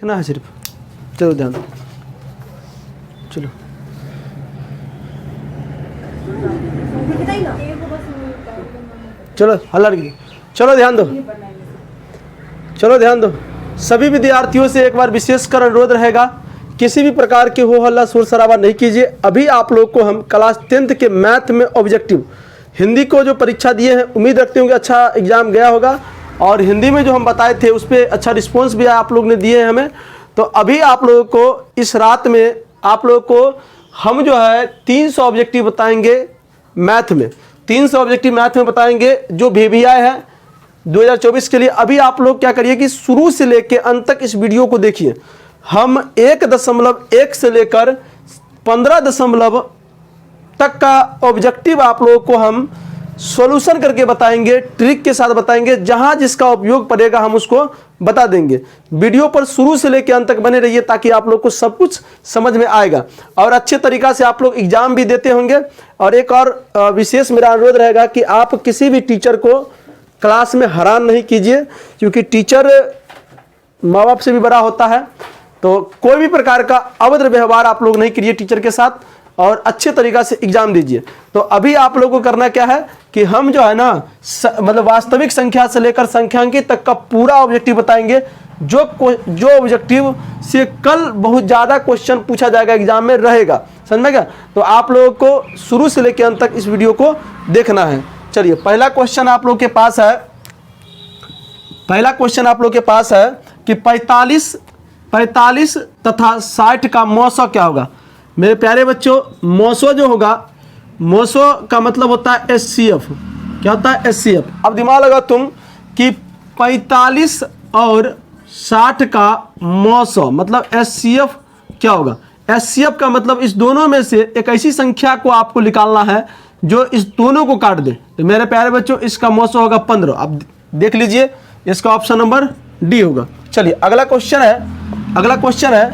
देखना है सिर्फ। चलो ध्यान दो, चलो चलो हल्ला नहीं, चलो ध्यान दो, चलो ध्यान दो। सभी विद्यार्थियों से एक बार विशेषकर अनुरोध रहेगा, किसी भी प्रकार के हो हल्ला शोर शराबा नहीं कीजिए। अभी आप लोग को हम क्लास 10th के मैथ में ऑब्जेक्टिव हिंदी को जो परीक्षा दिए हैं, उम्मीद रखते होंगे अच्छा एग्जाम गया होगा, और हिंदी में जो हम बताए थे उस पर अच्छा रिस्पॉन्स भी आप लोग ने दिए हैं हमें। तो अभी आप लोगों को इस रात में आप लोग को हम जो है 300 ऑब्जेक्टिव बताएंगे मैथ में, 300 ऑब्जेक्टिव मैथ में बताएंगे जो VVI है 2024 के लिए। अभी आप लोग क्या करिए कि शुरू से लेकर अंत तक इस वीडियो को देखिए। हम 1.1 से लेकर 15 तक का ऑब्जेक्टिव आप लोगों को हम सॉल्यूशन करके बताएंगे, ट्रिक के साथ बताएंगे, जहां जिसका उपयोग पड़ेगा हम उसको बता देंगे। वीडियो पर शुरू से लेकर अंत तक बने रहिए ताकि आप लोग को सब कुछ समझ में आएगा और अच्छे तरीका से आप लोग एग्जाम भी देते होंगे। और एक और विशेष मेरा अनुरोध रहेगा कि आप किसी भी टीचर को क्लास में हैरान नहीं कीजिए, क्योंकि टीचर माँ बाप से भी बड़ा होता है। तो कोई भी प्रकार का अभद्र व्यवहार आप लोग नहीं करिए टीचर के साथ, और अच्छे तरीका से एग्जाम दीजिए। तो अभी आप लोगों को करना क्या है कि हम जो है ना मतलब वास्तविक संख्या से लेकर संख्यांकित तक का पूरा ऑब्जेक्टिव बताएंगे, जो ऑब्जेक्टिव से कल बहुत ज़्यादा क्वेश्चन पूछा जाएगा एग्जाम में रहेगा, समझ में क्या। तो आप लोगों को शुरू से लेकर अंत तक इस वीडियो को देखना है। चलिए पहला क्वेश्चन आप लोग के पास है, पहला क्वेश्चन आप लोग के पास है कि 45 तथा 60 का मौसो क्या होगा। मेरे प्यारे बच्चों, मौसो जो होगा, मौसो का मतलब होता है SCF। क्या होता है? SCF। अब दिमाग लगा तुम कि 45 और 60 का मौसो मतलब SCF क्या होगा। SCF का मतलब इस दोनों में से एक ऐसी संख्या को आपको निकालना है जो इस दोनों को काट दे। तो मेरे प्यारे बच्चों, इसका मौसो होगा 15। अब देख लीजिए, इसका ऑप्शन नंबर डी होगा। चलिए अगला क्वेश्चन है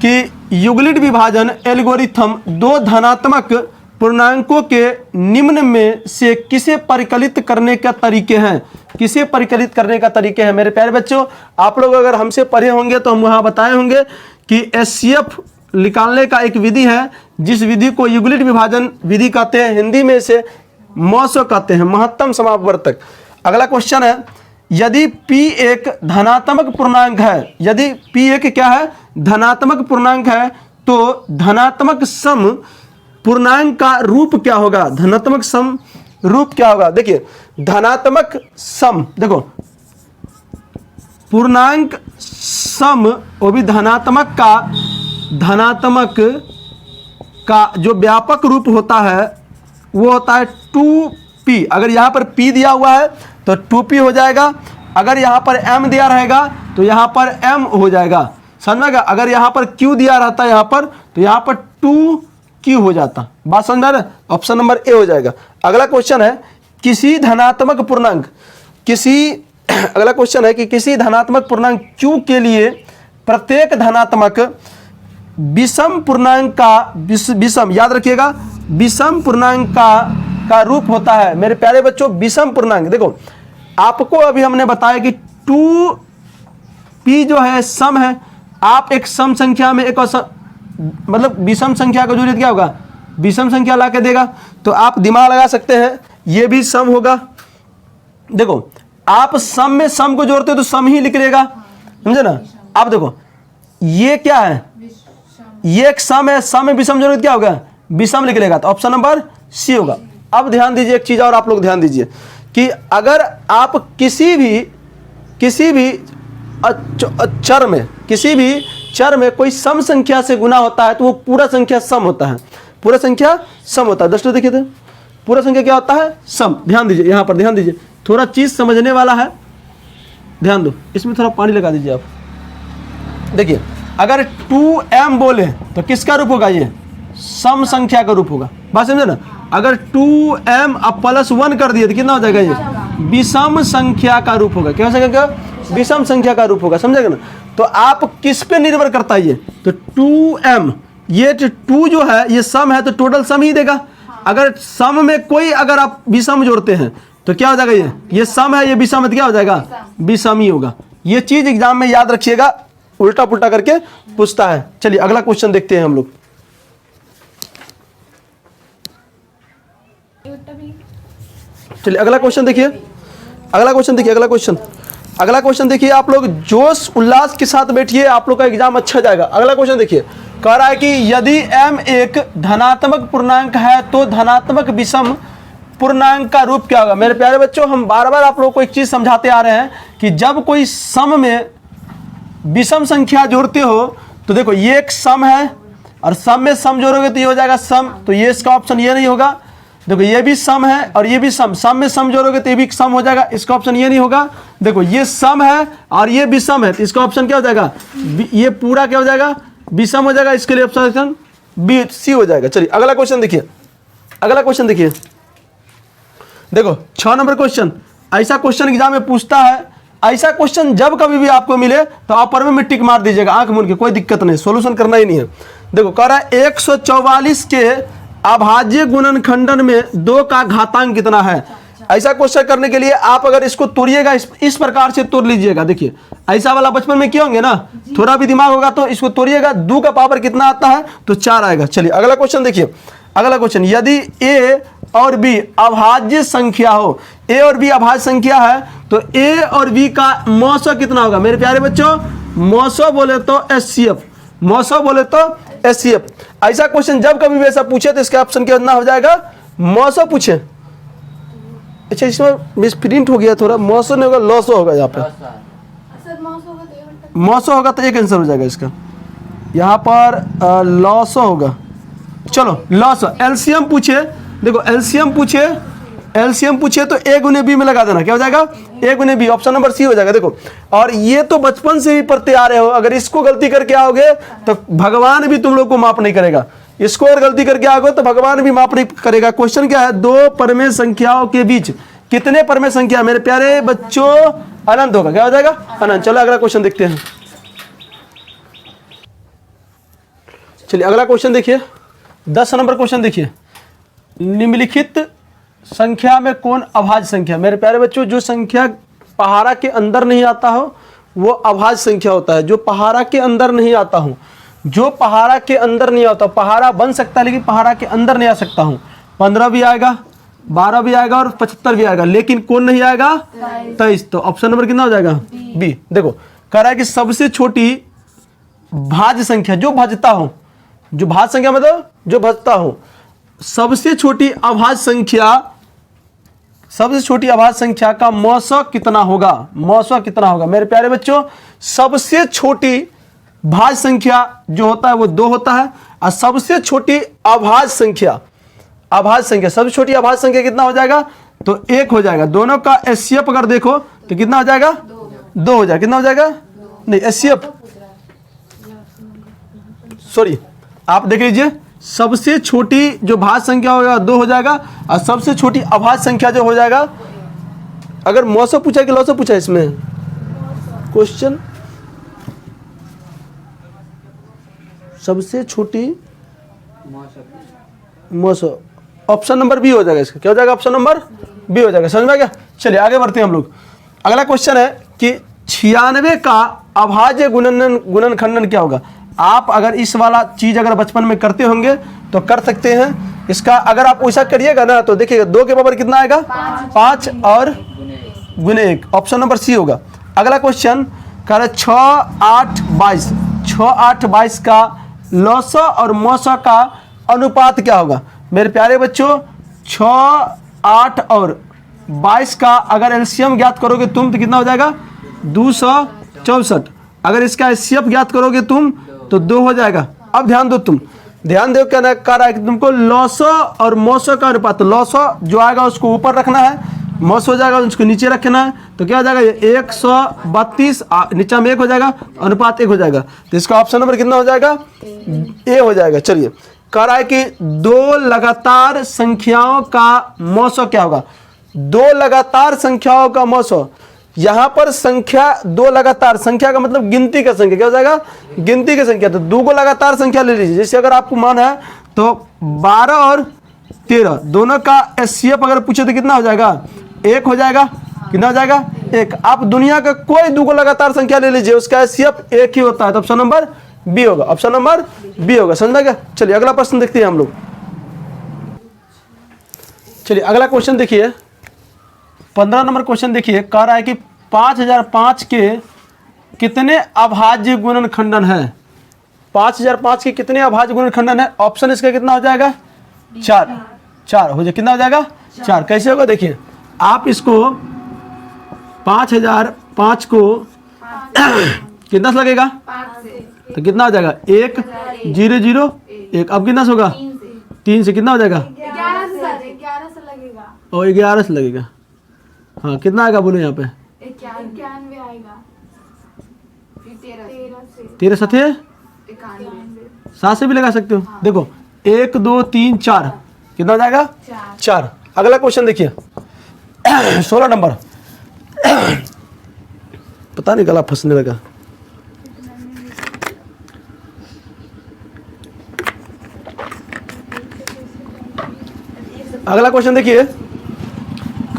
कि यूक्लिड विभाजन एल्गोरिथम दो धनात्मक पूर्णांकों के निम्न में से किसे परिकलित करने का तरीके हैं। किसे परिकलित करने का तरीके हैं। मेरे प्यारे बच्चों, आप लोग अगर हमसे पढ़े होंगे तो हम वहाँ बताए होंगे कि SCF निकालने का एक विधि है, जिस विधि को यूक्लिड विभाजन विधि कहते हैं, हिंदी में से मौसो कहते हैं, महत्तम समापवर्तक। अगला क्वेश्चन है, यदि P एक धनात्मक पूर्णांक है, यदि P एक क्या है? धनात्मक पूर्णांक है, तो धनात्मक सम पूर्णांक का रूप क्या होगा। धनात्मक सम रूप क्या होगा। देखिए धनात्मक सम, देखो पूर्णांक सम, वो भी धनात्मक का जो व्यापक रूप होता है वो होता है 2p। अगर यहाँ पर p दिया हुआ है तो 2p हो जाएगा, अगर यहाँ पर m दिया रहेगा तो यहाँ पर m हो जाएगा, समझ में। अगर यहाँ पर q दिया रहता है यहाँ पर, तो यहाँ पर 2q हो जाता। बात समझ में आ रहा है? ऑप्शन नंबर ए हो जाएगा। अगला क्वेश्चन है, किसी धनात्मक पूर्णांक अगला क्वेश्चन है कि किसी धनात्मक पूर्णांक q के लिए प्रत्येक धनात्मक विषम पूर्णांक का विषम, याद रखिएगा, विषम पूर्णांक का रूप होता है। मेरे प्यारे बच्चों, विषम पूर्णांक, देखो आपको अभी हमने बताया कि 2p जो है सम है। आप एक सम संख्या में एक मतलब विषम संख्या का जरूरत क्या होगा, विषम संख्या ला के देगा। तो आप दिमाग लगा सकते हैं, ये भी सम होगा। देखो आप सम में सम को जोड़ते हो तो सम ही निकलेगा, समझे ना। आप देखो ये क्या है, ये एक सम है, सम में विषम जोड़ेंगे क्या होगा, विषम निकलेगा। तो ऑप्शन नंबर सी होगा। अब ध्यान दीजिए एक चीज और, आप लोग ध्यान दीजिए कि अगर आप किसी भी चर में कोई सम संख्या से गुना होता है तो वो पूरा संख्या सम होता है, पूरा संख्या सम होता है। दोस्तों देखिए तो पूरा संख्या क्या होता है, सम। ध्यान दीजिए, यहाँ पर ध्यान दीजिए, थोड़ा चीज समझने वाला है, ध्यान दो। इसमें थोड़ा पानी लगा दीजिए आप। देखिए अगर 2m बोले तो किसका रूप होगा, ये सम संख्या का रूप होगा। बात समझे ना। अगर 2m अब +1 कर दिए तो कितना हो जाएगा, ये विषम संख्या का रूप होगा। क्या हो जाएगा, विषम संख्या का रूप होगा, समझेगा ना। तो आप किस पे निर्भर करता है ये, तो 2m, ये 2 जो है ये सम है तो टोटल सम ही देगा। अगर सम में कोई अगर आप विषम जोड़ते हैं तो क्या हो जाएगा, ये सम है, ये विषम है तो क्या हो जाएगा, विषम ही होगा। ये चीज एग्जाम में याद रखिएगा, उल्टा पुल्टा करके पूछता है। चलिए अगला क्वेश्चन देखते हैं हम लोग। चलिए अगला क्वेश्चन देखिए, अगला क्वेश्चन देखिए, अगला क्वेश्चन देखिए। आप लोग जोश उल्लास के साथ बैठिए, आप लोग का एग्जाम अच्छा जाएगा। अगला क्वेश्चन देखिए, कह रहा है कि यदि m एक धनात्मक पूर्णांक है तो धनात्मक विषम पूर्णांक का रूप क्या होगा। मेरे प्यारे बच्चों, हम बार बार आप लोगों को एक चीज समझाते आ रहे हैं कि जब कोई सम में विषम संख्या जोड़ते हो तो देखो ये एक सम है और सम में सम जोड़ोगे तो ये हो जाएगा सम, तो ये इसका ऑप्शन ये नहीं होगा। देखो ये भी सम है और ये भी सम, सम में सम जोड़ोगे तो ये भी सम हो जाएगा, इसका ऑप्शन ये नहीं होगा। देखो ये सम है और ये विषम है तो इसका ऑप्शन क्या हो जाएगा, ये पूरा क्या हो जाएगा, विषम हो जाएगा, इसके लिए ऑप्शन बी सी हो जाएगा। चलिए अगला क्वेश्चन देखिए, अगला क्वेश्चन देखिए। देखो 6 नंबर क्वेश्चन, ऐसा क्वेश्चन एग्जाम में पूछता है। ऐसा क्वेश्चन जब कभी भी आपको मिले तो आप पर में टिक मार दीजिएगा आंख मूंद के, कोई दिक्कत नहीं, सॉल्यूशन करना ही नहीं है। देखो कह रहा है 144 के अभाज्य गुणनखंडन में 2 का घातांक कितना है। ऐसा क्वेश्चन करने के लिए आप अगर इसको तोड़िएगा इस प्रकार से तोड़ लीजिएगा। देखिए ऐसा वाला बचपन में किए होंगे ना, थोड़ा भी दिमाग होगा तो इसको तोड़िएगा, 2 का पावर कितना आता है तो 4 आएगा। चलिए अगला क्वेश्चन देखिए, अगला क्वेश्चन, यदि a और b अभाज्य संख्या हो, a और b अभाज्य संख्या है तो a और b का मौसो कितना होगा। मेरे प्यारे बच्चों, मौसो बोले तो HCF, मौसो बोले तो HCF। ऐसा क्वेश्चन जब कभी भी ऐसा पूछे तो इसका ऑप्शन क्या हो जाएगा, मौसो पूछे। अच्छा इसमें मिसप्रिंट हो गया थोड़ा, मौसो नहीं होगा लॉसो होगा, यहाँ पे मौसो होगा तो एक आंसर हो जाएगा इसका, यहाँ पर लॉसो होगा। चलो लॉसो, एलसीएम पूछे, देखो एलसीएम पूछे, एलसीएम पूछे तो a गुने b में लगा देना, क्या हो जाएगा a गुने b, ऑप्शन नंबर सी हो जाएगा। देखो और ये तो बचपन से ही पढ़ते आ रहे हो, अगर इसको गलती करके आओगे तो भगवान भी तुम लोग को माफ नहीं करेगा, इसको अगर गलती करके आओगे तो भगवान भी माफ नहीं करेगा। क्वेश्चन क्या है, 2 परमेय संख्याओं के बीच कितने परमेय संख्या। मेरे प्यारे बच्चों अनंत होगा, क्या हो जाएगा अनंत। चलो अगला क्वेश्चन देखते हैं। चलिए अगला क्वेश्चन देखिए, 10 नंबर क्वेश्चन देखिए, निम्नलिखित संख्या में कौन अभाज्य संख्या। मेरे प्यारे बच्चों, जो संख्या पहाड़ा के अंदर नहीं आता हो वो अभाज्य संख्या होता है। जो पहाड़ा के अंदर नहीं आता हूँ, जो पहाड़ा के अंदर नहीं आता, पहाड़ा बन सकता है लेकिन पहाड़ा के अंदर नहीं आ सकता हूँ। 15 भी आएगा, 12 भी आएगा और 75 भी आएगा, लेकिन कौन नहीं आएगा 23। तो ऑप्शन नंबर कितना हो जाएगा बी। देखो कह रहा है कि सबसे छोटी भाज्य संख्या जो भाजता हो, जो भाज्य संख्या मतलब जो भाजता हो, सबसे छोटी अभाज्य संख्या, सबसे छोटी अभाज्य संख्या का मौसो कितना होगा, मौसो कितना होगा। मेरे प्यारे बच्चों, सबसे छोटी भाज्य संख्या जो होता है वो 2 होता है और सबसे छोटी अभाज्य संख्या, अभाज्य संख्या सबसे छोटी अभाज्य संख्या कितना हो जाएगा तो 1 हो जाएगा। दोनों का HCF अगर देखो तो कितना हो जाएगा 2 हो जाएगा, कितना हो जाएगा नहीं HCF, सॉरी आप देख लीजिए, सबसे छोटी जो भाज्य संख्या होगा 2 हो जाएगा और सबसे छोटी अभाज्य संख्या जो हो जाएगा, अगर मौसो पूछा कि लौसो पूछा इसमें क्वेश्चन, सबसे छोटी मौसो, ऑप्शन नंबर बी हो जाएगा इसका, क्या हो जाएगा ऑप्शन नंबर बी हो जाएगा। समझ में आ गया। चलिए आगे बढ़ते हैं हम लोग। अगला क्वेश्चन है कि 96 का अभाज्य गुणनखंडन क्या होगा। आप अगर इस वाला चीज अगर बचपन में करते होंगे तो कर सकते हैं। इसका अगर आप वैसा करिएगा ना तो देखिएगा 2 के पावर कितना आएगा 5 और गुने 1, ऑप्शन नंबर सी होगा। अगला क्वेश्चन कह रहा है 6, 8, 22, 6, 8, 22 का लौसो और मौसो का अनुपात क्या होगा। मेरे प्यारे बच्चों, 6, 8 और 22 का अगर एलसीएम ज्ञात करोगे तुम तो कितना हो जाएगा 264। अगर इसका HCF ज्ञात करोगे तुम तो 2 हो जाएगा। अब ध्यान दो, तुम ध्यान दो, क्या कह रहा है कि तुमको लौसो और मौसो का अनुपात, लौसो जो आएगा उसको ऊपर रखना है, मौसो हो जाएगा उसको नीचे रखना है, तो क्या हो जाएगा ये 132 नीचे में 1 हो जाएगा, अनुपात 1 हो जाएगा। तो इसका ऑप्शन नंबर कितना हो जाएगा ए हो जाएगा। चलिए कह रहा है कि 2 लगातार संख्याओं का मौसो क्या होगा। 2 लगातार संख्याओं का मौसो, यहां पर संख्या 2 लगातार, संख्या का मतलब गिनती का संख्या, क्या हो जाएगा गिनती की संख्या। तो 2 को लगातार संख्या ले लीजिए, जैसे अगर आपको मान है तो 12 और 13 दोनों का HCF अगर पूछे तो कितना हो जाएगा 1 हो जाएगा, कितना हो जाएगा 1। आप दुनिया का कोई दो को लगातार संख्या ले लीजिए, उसका HCF 1 ही होता है, तो ऑप्शन नंबर बी होगा, ऑप्शन नंबर बी होगा। समझ में गया? चलिए अगला प्रश्न देखते हैं हम लोग। चलिए अगला क्वेश्चन देखिए, 15 नंबर क्वेश्चन देखिए, कह रहा है कि 5005 के कितने अभाज्य गुणनखंडन है। 5005 के कितने अभाज्य गुणनखंडन है? ऑप्शन इसका कितना हो जाएगा 4 हो जाए, कितना हो जाएगा 4। कैसे होगा देखिए, आप इसको 5005 को कितना से लगेगा तो कितना हो जाएगा 1 0 0 1। अब कितना से होगा 3 से कितना हो जाएगा 11 से लगेगा और 11 से लगेगा। हाँ कितना आएगा बोलो यहाँ पे 91 आएगा, फिर 13 सथे 7 से भी लगा सकते हो। देखो 1 2 3 4 कितना हो जाएगा 4। अगला क्वेश्चन देखिए 16 नंबर। पता नहीं गला फंसने लगा। अगला क्वेश्चन देखिए,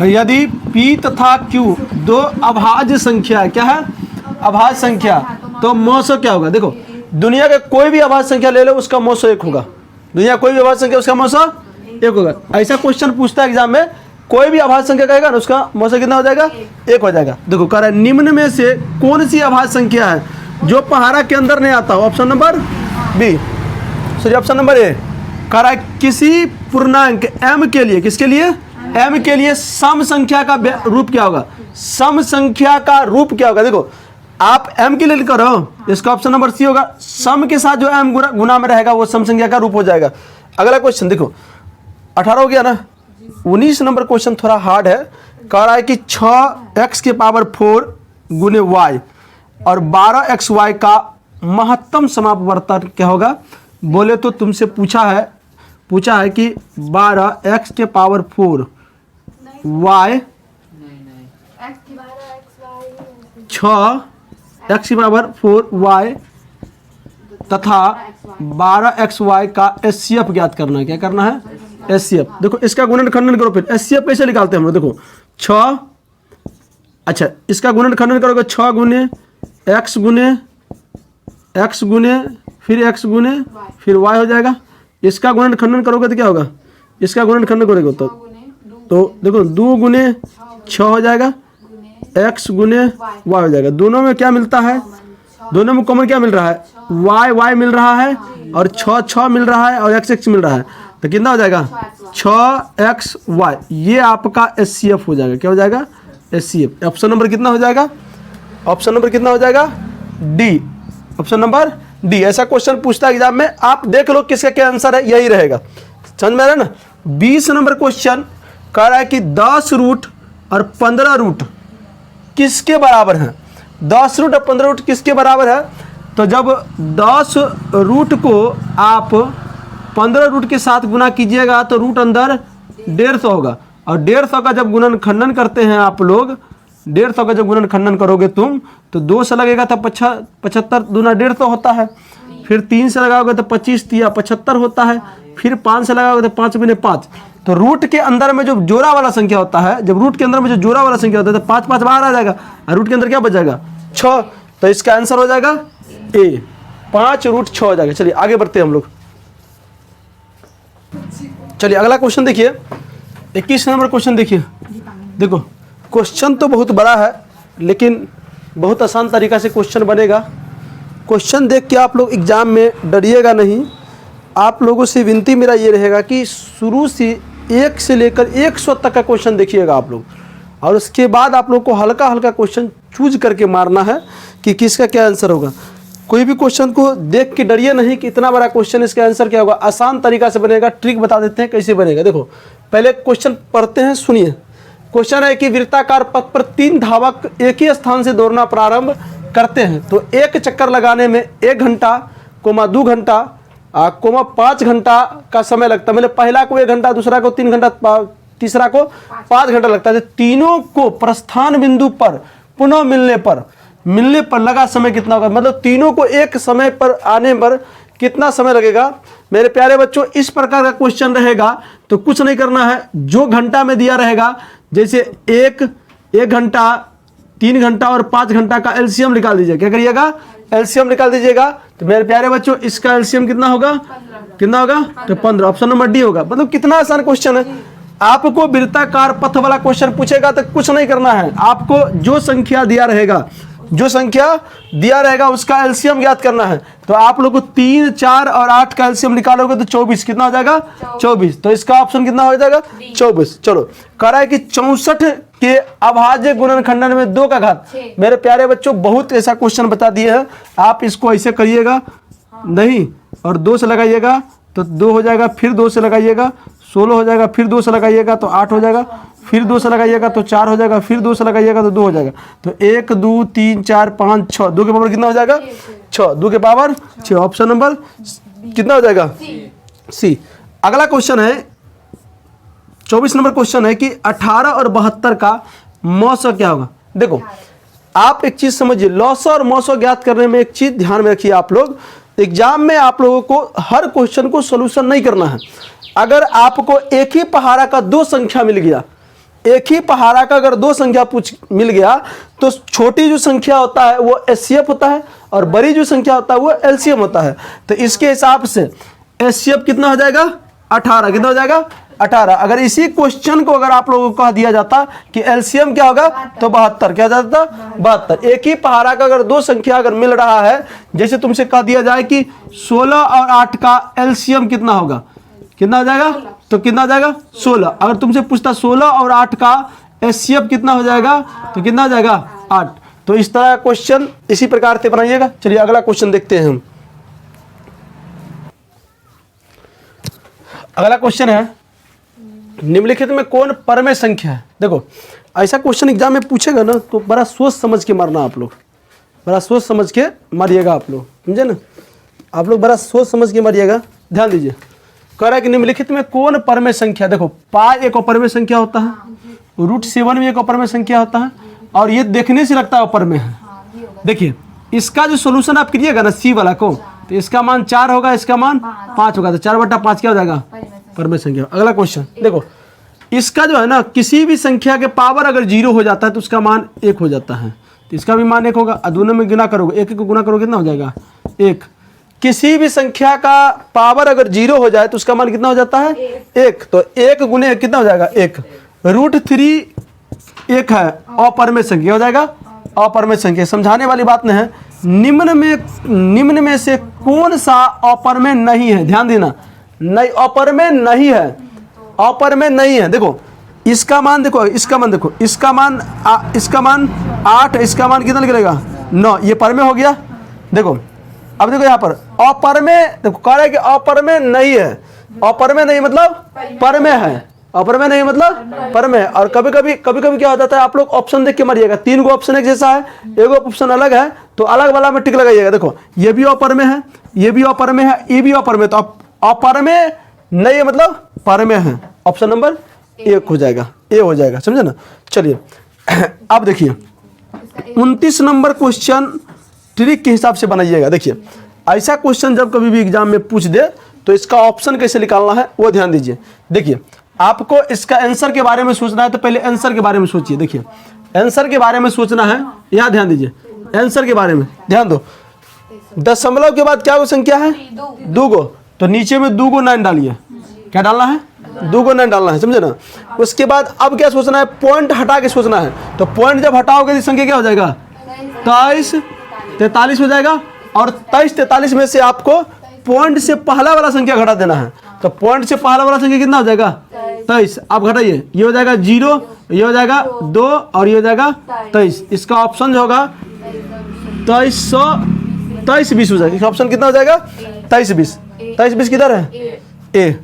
यदि P तथा Q दो अभाज्य संख्या है, क्या है अभाज्य संख्या, तो मौसो क्या होगा। देखो दुनिया का कोई भी अभाज्य संख्या ले लो उसका मौसो 1 होगा। दुनिया कोई भी अभाज्य संख्या उसका मौसो 1 होगा। ऐसा क्वेश्चन पूछता है एग्जाम में, कोई भी अभाज्य संख्या कहेगा ना उसका मौसो कितना हो जाएगा 1 हो जाएगा। देखो कह रहा है निम्न में से कौन सी अभाज्य संख्या है जो पहाड़ा के अंदर नहीं आता हो। Option number B, sorry option number A. कह रहा है किसी पूर्णांक m के लिए, किसके लिए m के लिए सम संख्या का रूप क्या होगा। सम संख्या का रूप क्या होगा। देखो आप m के लिए करो, इसका ऑप्शन नंबर सी होगा। सम के साथ जो m गुना में रहेगा वो सम संख्या का रूप हो जाएगा। अगला क्वेश्चन देखो 18 हो गया ना। 19 नंबर क्वेश्चन थोड़ा हार्ड है। कह रहा है कि 6x के पावर 4 गुने y और 12xy का महत्तम समापवर्तन क्या होगा। बोले तो तुमसे पूछा है कि 12x के पावर 4 y 6x की पावर 4 y तथा 12xy का HCF ज्ञात करना है। क्या करना है HCF। देखो इसका गुणनखंडन करो, फिर HCF कैसे निकालते हैं हम लोग। देखो 6, अच्छा इसका गुणनखंडन करोगे 6 गुने x गुने फिर x गुने फिर y हो जाएगा। इसका गुणनखंडन करोगे तो क्या होगा, इसका गुणनखंडन करोगे तो देखो 2 गुने 6 हो जाएगा, x गुने y हो जाएगा। दोनों में क्या मिलता है, दोनों में कॉमन क्या मिल रहा है y मिल रहा है और 6 मिल रहा है और x मिल रहा है, तो कितना हो जाएगा 6xy। ये आपका HCF हो जाएगा। क्या हो जाएगा HCF। ऑप्शन नंबर कितना हो जाएगा, ऑप्शन नंबर कितना हो जाएगा डी, ऑप्शन नंबर डी। ऐसा क्वेश्चन पूछता है एग्जाम में, आप देख लो किसका क्या आंसर है, यही रहेगा। समझ में आ रहा है ना। 20 नंबर क्वेश्चन कह रहा है कि 10 रूट और 15 रूट किसके बराबर हैं। 10 रूट और 15 रूट किसके बराबर है। तो जब 10 रूट को आप 15 रूट के साथ गुना कीजिएगा तो रूट अंदर 150 होगा, और 150 का जब गुणनखंडन करते हैं आप लोग, 150 का जब गुणनखंडन करोगे तुम तो 2 से लगेगा तो 75 दूना 150 होता है, फिर 3 से लगाओगे तो 25 तिया 75 होता है, फिर 5 से लगाओगे तो 5 गुने 5। तो रूट के अंदर में जो जोड़ा वाला संख्या होता है, जब रूट के अंदर में जो जोड़ा वाला संख्या होता है तो 5 5 बाहर आ जाएगा और रूट के अंदर क्या बच जाएगा 6। तो इसका आंसर हो जाएगा ए, 5 रूट 6 हो जाएगा। चलिए आगे बढ़ते हैं हम लोग। चलिए अगला क्वेश्चन देखिए 21 नंबर क्वेश्चन देखिए। देखो क्वेश्चन तो बहुत बड़ा है लेकिन बहुत आसान तरीका से क्वेश्चन बनेगा। क्वेश्चन देख के आप लोग एग्जाम में डरिएगा नहीं। आप लोगों से विनती मेरा ये रहेगा कि शुरू से 1 से लेकर 100 तक का क्वेश्चन देखिएगा आप लोग, और उसके बाद आप लोग को हल्का हल्का क्वेश्चन चूज करके मारना है कि किसका क्या आंसर होगा। कोई भी क्वेश्चन को देख के डरिए नहीं कि इतना बड़ा क्वेश्चन इसका आंसर क्या होगा। आसान तरीका से बनेगा। ट्रिक बता देते हैं कैसे बनेगा। देखो पहले क्वेश्चन पढ़ते हैं, सुनिए। क्वेश्चन है कि वृत्ताकार पथ पर 3 धावक एक ही स्थान से दौड़ना प्रारंभ करते हैं, तो एक चक्कर लगाने में 1 घंटा, 2 घंटा, 5 घंटा का समय लगता है। मतलब पहला को 1 घंटा, दूसरा को 3 घंटा, तीसरा को 5 घंटा लगता है। तीनों को प्रस्थान बिंदु पर पुनः मिलने पर लगा समय कितना होगा। मतलब तीनों को एक समय पर आने पर कितना समय लगेगा। मेरे प्यारे बच्चों इस प्रकार का क्वेश्चन रहेगा तो कुछ नहीं करना है, जो घंटा में दिया रहेगा, जैसे 1 1 घंटा, 3 घंटा और 5 घंटा का एलसीएम निकाल दीजिए। क्या करिएगा? एलसीएम निकाल दीजिएगा। तो मेरे प्यारे बच्चों इसका एलसीएम कितना होगा? कितना होगा? तो 15। ऑप्शन नंबर डी होगा। मतलब कितना आसान क्वेश्चन है। आपको वृत्ताकार पथ वाला क्वेश्चन पूछेगा तो कुछ नहीं करना है, आपको जो संख्या दिया रहेगा, जो संख्या दिया रहेगा उसका एलसीएम ज्ञात करना है। तो आप लोग को 3, 4 और 8 का एलसीएम निकालोगे तो 24 कितना हो जाएगा? 24। तो इसका ऑप्शन कितना हो जाएगा? 24। चलो कह रहा है कि 64 के अभाज्य गुणनखंडन में 2 का घात। मेरे प्यारे बच्चों बहुत ऐसा क्वेश्चन बता दिए हैं, आप इसको ऐसे करिएगा नहीं और 2 से लगाइएगा तो 2 हो जाएगा, फिर 2 से लगाइएगा 16 हो जाएगा, फिर 2 से लगाइएगा तो 8 हो जाएगा, फिर 2 से लगाइएगा तो 4 हो जाएगा, फिर 2 से लगाइएगा तो 2 हो जाएगा। तो 1, 2, 3, 4, 5, 6, 2 के पावर कितना हो जाएगा? 6, 2 के पावर 6। ऑप्शन नंबर कितना हो जाएगा? सी। अगला क्वेश्चन है 24 नंबर क्वेश्चन है कि 18 और 72 का मौसम क्या होगा? देखो आप एक चीज समझिए, लॉसो और मौसो ज्ञात करने में एक चीज ध्यान में रखिए। आप लोग एग्जाम में आप लोगों को हर क्वेश्चन को सोल्यूशन नहीं करना है। अगर आपको एक ही पहाड़ा का 2 संख्या मिल गया, एक ही पहाड़ा का अगर 2 संख्या मिल गया तो छोटी जो संख्या होता है वो एचसीएफ होता है और बड़ी जो संख्या होता है वो एलसीएम होता है। तो इसके हिसाब से एचसीएफ कितना हो जाएगा? 18। कितना हो जाएगा? 18। अगर इसी क्वेश्चन को अगर आप लोगों को कह दिया जाता कि एलसीएम क्या होगा तो 72। क्या जाता? 72। एक ही पहाड़ा का अगर 2 संख्या अगर मिल रहा है, जैसे तुमसे कह दिया जाए कि 16 और 8 का एलसीएम कितना होगा? कितना हो जाएगा? तो कितना हो जाएगा? 16। अगर तुमसे पूछता 16 और 8 का एचसीएफ कितना हो जाएगा तो कितना हो जाएगा? 8। तो इस तरह क्वेश्चन इसी प्रकार से बनाइएगा। चलिए अगला क्वेश्चन देखते हैं हम। अगला क्वेश्चन है निम्नलिखित में कौन परमेय संख्या है? देखो ऐसा क्वेश्चन एग्जाम में पूछेगा ना तो बड़ा सोच समझ के मारना, आप लोग बड़ा सोच समझ के मारिएगा। आप लोग समझे ना, आप लोग बड़ा सोच समझ के मारिएगा। ध्यान दीजिए, कह रहा है कि निम्नलिखित में कौन परमेय संख्या? देखो पाई एक अपरमेय संख्या होता है, √7 भी एक अपरमेय संख्या होता है और ये देखने से लगता है अपरमेय है। देखिए इसका जो सोल्यूशन आप करिएगा ना सी वाला को, तो इसका मान 4 होगा, इसका मान 5 होगा। तो 4/5 क्या हो जाएगा? परमेय संख्या। अगला क्वेश्चन देखो, इसका जो है ना किसी भी संख्या के पावर अगर 0 हो जाता है तो उसका मान 1 हो जाता है। तो इसका भी मान 1 होगा। दोनों में गुना करोगे, 1 को गुना करोगे कितना हो जाएगा? 1। किसी भी संख्या का पावर अगर 0 हो जाए तो उसका मान कितना हो जाता है? 1। तो 1 गुने कितना हो जाएगा? 1। √3 1 है, अपरमेय संख्या हो जाएगा। अपरमेय संख्या समझाने वाली बात नहीं है। निम्न में से कौन सा अपरमेय नहीं है? ध्यान देना, नहीं अपरमेय नहीं है, अपरमेय नहीं है। देखो इसका मान देखो, इसका मान देखो, इसका मान 8, इसका मान कितना निकलेगा? 9। ये परमेय हो गया। देखो अब देखो यहाँ पर अपरमेय, देखो कह रहा है कि अपरमेय नहीं है। अपरमेय नहीं मतलब परमेय है, अपरमेय नहीं मतलब परमेय। और कभी कभी क्या हो जाता है, आप लोग ऑप्शन देख के मारिएगा। 3 गो ऑप्शन एक जैसा है, एक ऑप्शन अलग है तो अलग वाला में टिक लगाइएगा। देखो ये भी अपरमेय है, ये भी अपरमेय है, ये भी अपरमेय। तो अपरमेय नहीं है मतलब परमेय है। ऑप्शन नंबर 1 हो जाएगा, ए हो जाएगा। समझे ना? चलिए अब देखिए 29 नंबर क्वेश्चन ट्रिक के हिसाब से बनाइएगा। देखिए ऐसा क्वेश्चन जब कभी भी एग्जाम में पूछ दे तो इसका ऑप्शन कैसे निकालना है वो ध्यान दीजिए। देखिए आपको इसका आंसर के बारे में सोचना है तो पहले आंसर के बारे में सोचिए। देखिए आंसर के बारे में सोचना है, यहाँ ध्यान दीजिए। आंसर के बारे में ध्यान दो। दशमलव के बाद क्या वो संख्या है? 2 गो। तो नीचे में 2 गो 9 डालिए। क्या डालना है? 2 गो 9 डालना है। समझे ना? उसके बाद अब क्या सोचना है? पॉइंट हटा के सोचना है। तो पॉइंट जब हटाओगे तो संख्या क्या हो जाएगा? 23 43 हो जाएगा। और 23 43 में से आपको पॉइंट से पहला वाला संख्या घटा देना है। तो पॉइंट से पहला वाला संख्या कितना हो जाएगा? 23। आप घटाइए, ये हो जाएगा 0, ये हो जाएगा 2 और ये हो जाएगा 23। इसका ऑप्शन जो होगा 2320 हो जाएगा। इसका ऑप्शन कितना हो जाएगा? 2320। 2320 किधर है? ए।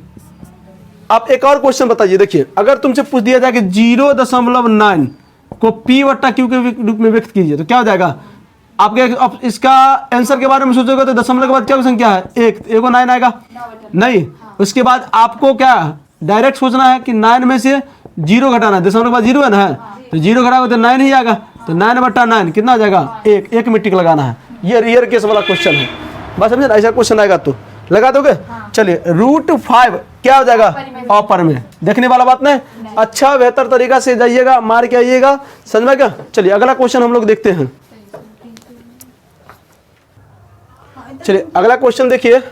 आप एक और क्वेश्चन बताइए। देखिए अगर तुमसे पूछ दिया जाए कि 0.9 को p/q के रूप में व्यक्त कीजिए तो क्या हो जाएगा? आपके इसका आंसर के बारे में सोचोगे तो दशमलव के बाद क्या संख्या है? 1। एगो 9 आएगा नहीं। उसके बाद आपको क्या डायरेक्ट सोचना है कि 9 में से 0 घटाना है। दशमलव के बाद 0 है ना, तो 0 घटाओगे तो 9 ही आएगा। तो 9/9 कितना आ जाएगा? 1। 1 में टिक लगाना है। ये रियर केस वाला क्वेश्चन है। बस समझे ना? ऐसा क्वेश्चन आएगा तो लगा दोगे? चलिए √5 क्या हो जाएगा? अपर में। देखने वाला बात नहीं, अच्छा बेहतर तरीका से जाइएगा, मार के आइएगा, समझ में क्या? चलिए अगला क्वेश्चन हम लोग देखते हैं। चलिए अगला क्वेश्चन देखिए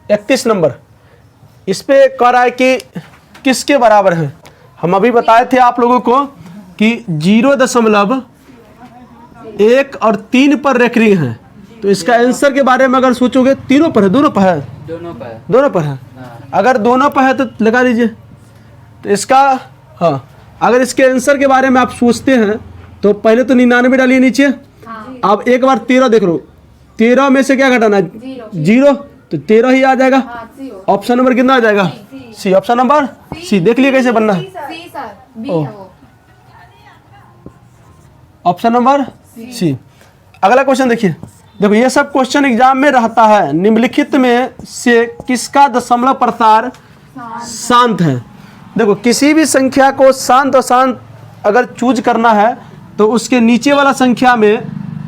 31 नंबर। इस पे कह रहा है कि किसके बराबर है। हम अभी बताए थे आप लोगों को कि 0.1 और 3 पर रेखरीय है। तो इसका आंसर के बारे में अगर सोचोगे, तीनों पर है, दोनों पर है, दोनों पर है। अगर दोनों पर है तो लगा लीजिए। तो इसका हाँ, अगर इसके आंसर के बारे में आप सोचते हैं तो पहले तो 99 डालिए नीचे। अब एक बार 13 देख लो, 13 में से क्या घटाना है? 0, तो 13 ही आ जाएगा। ऑप्शन नंबर कितना आ जाएगा? सी। Option number C. देख लिए कैसे बनना है। Option number C. अगला क्वेश्चन देखिए। देखो ये सब क्वेश्चन एग्जाम में रहता है। निम्नलिखित में से किसका दशमलव प्रसार शांत है? देखो किसी भी संख्या को शांत और शांत अगर चूज करना है तो उसके नीचे वाला संख्या में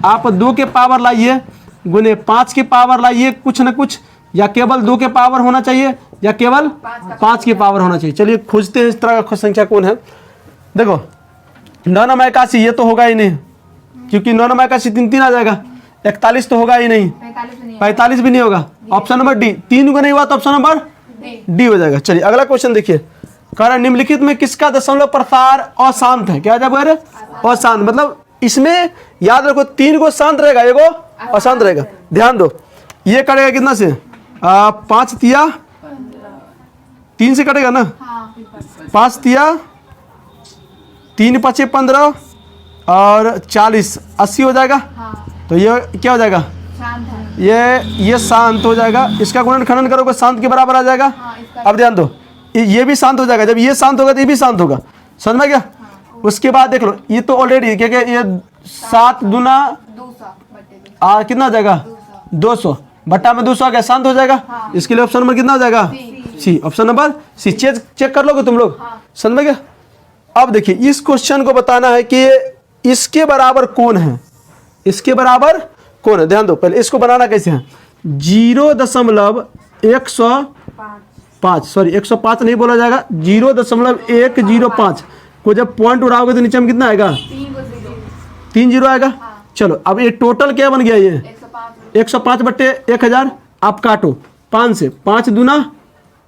आप 2 के पावर लाइए, गुने 5 की पावर लाइए, कुछ न कुछ, या केवल 2 के पावर होना चाहिए या केवल 5 की पावर होना चाहिए। चलिए खोजते हैं इस तरह का संख्या कौन है। देखो 9 9 81 ये तो होगा ही नहीं, क्योंकि 9 9 81 3 आ जाएगा। 41 तो होगा ही नहीं, 45 भी नहीं होगा। Option number D. 3 को नहीं हुआ तो ऑप्शन नंबर डी हो जाएगा। चलिए अगला क्वेश्चन देखिए। कह रहा है निम्नलिखित में किसका दशमलव प्रसार अशांत है? क्या जब अशांत, मतलब इसमें याद रखो 3 को शांत रहेगा, एगो अशांत रहेगा। ध्यान दो, ये कटेगा कितना से? 5 तिया 3 से कटेगा ना। 5 तिया 3 5 15 और 40 80 हो जाएगा। तो ये क्या हो जाएगा? ये शांत हो जाएगा। इसका गुणन खंडन करोगे शांत के बराबर आ जाएगा। अब ध्यान दो, ये भी शांत हो जाएगा। जब ये शांत होगा तो ये भी शांत होगा, समझ में गया? उसके बाद देख लो, ये तो ऑलरेडी क्या ये 7 दूना कितना हो जाएगा? 200 बट्टा में 200 आ गया, शांत हो जाएगा। इसके लिए ऑप्शन नंबर कितना हो जाएगा? C. Option number C. Check कर लोगे तुम लोग, समझ में गया? अब देखिए इस क्वेश्चन को बताना है कि इसके बराबर कौन है, इसके बराबर कौन है। ध्यान दो, पहले इसको बनाना कैसे है। 0.105 सॉरी 105 नहीं बोला जाएगा, 0.105 को जब पॉइंट उड़ाओगे तो नीचे में कितना आएगा? 3 जीरो आएगा। चलो अब ये टोटल क्या बन गया? ये 105 बट्टे 1000 आप काटो 5 से, 5 दूना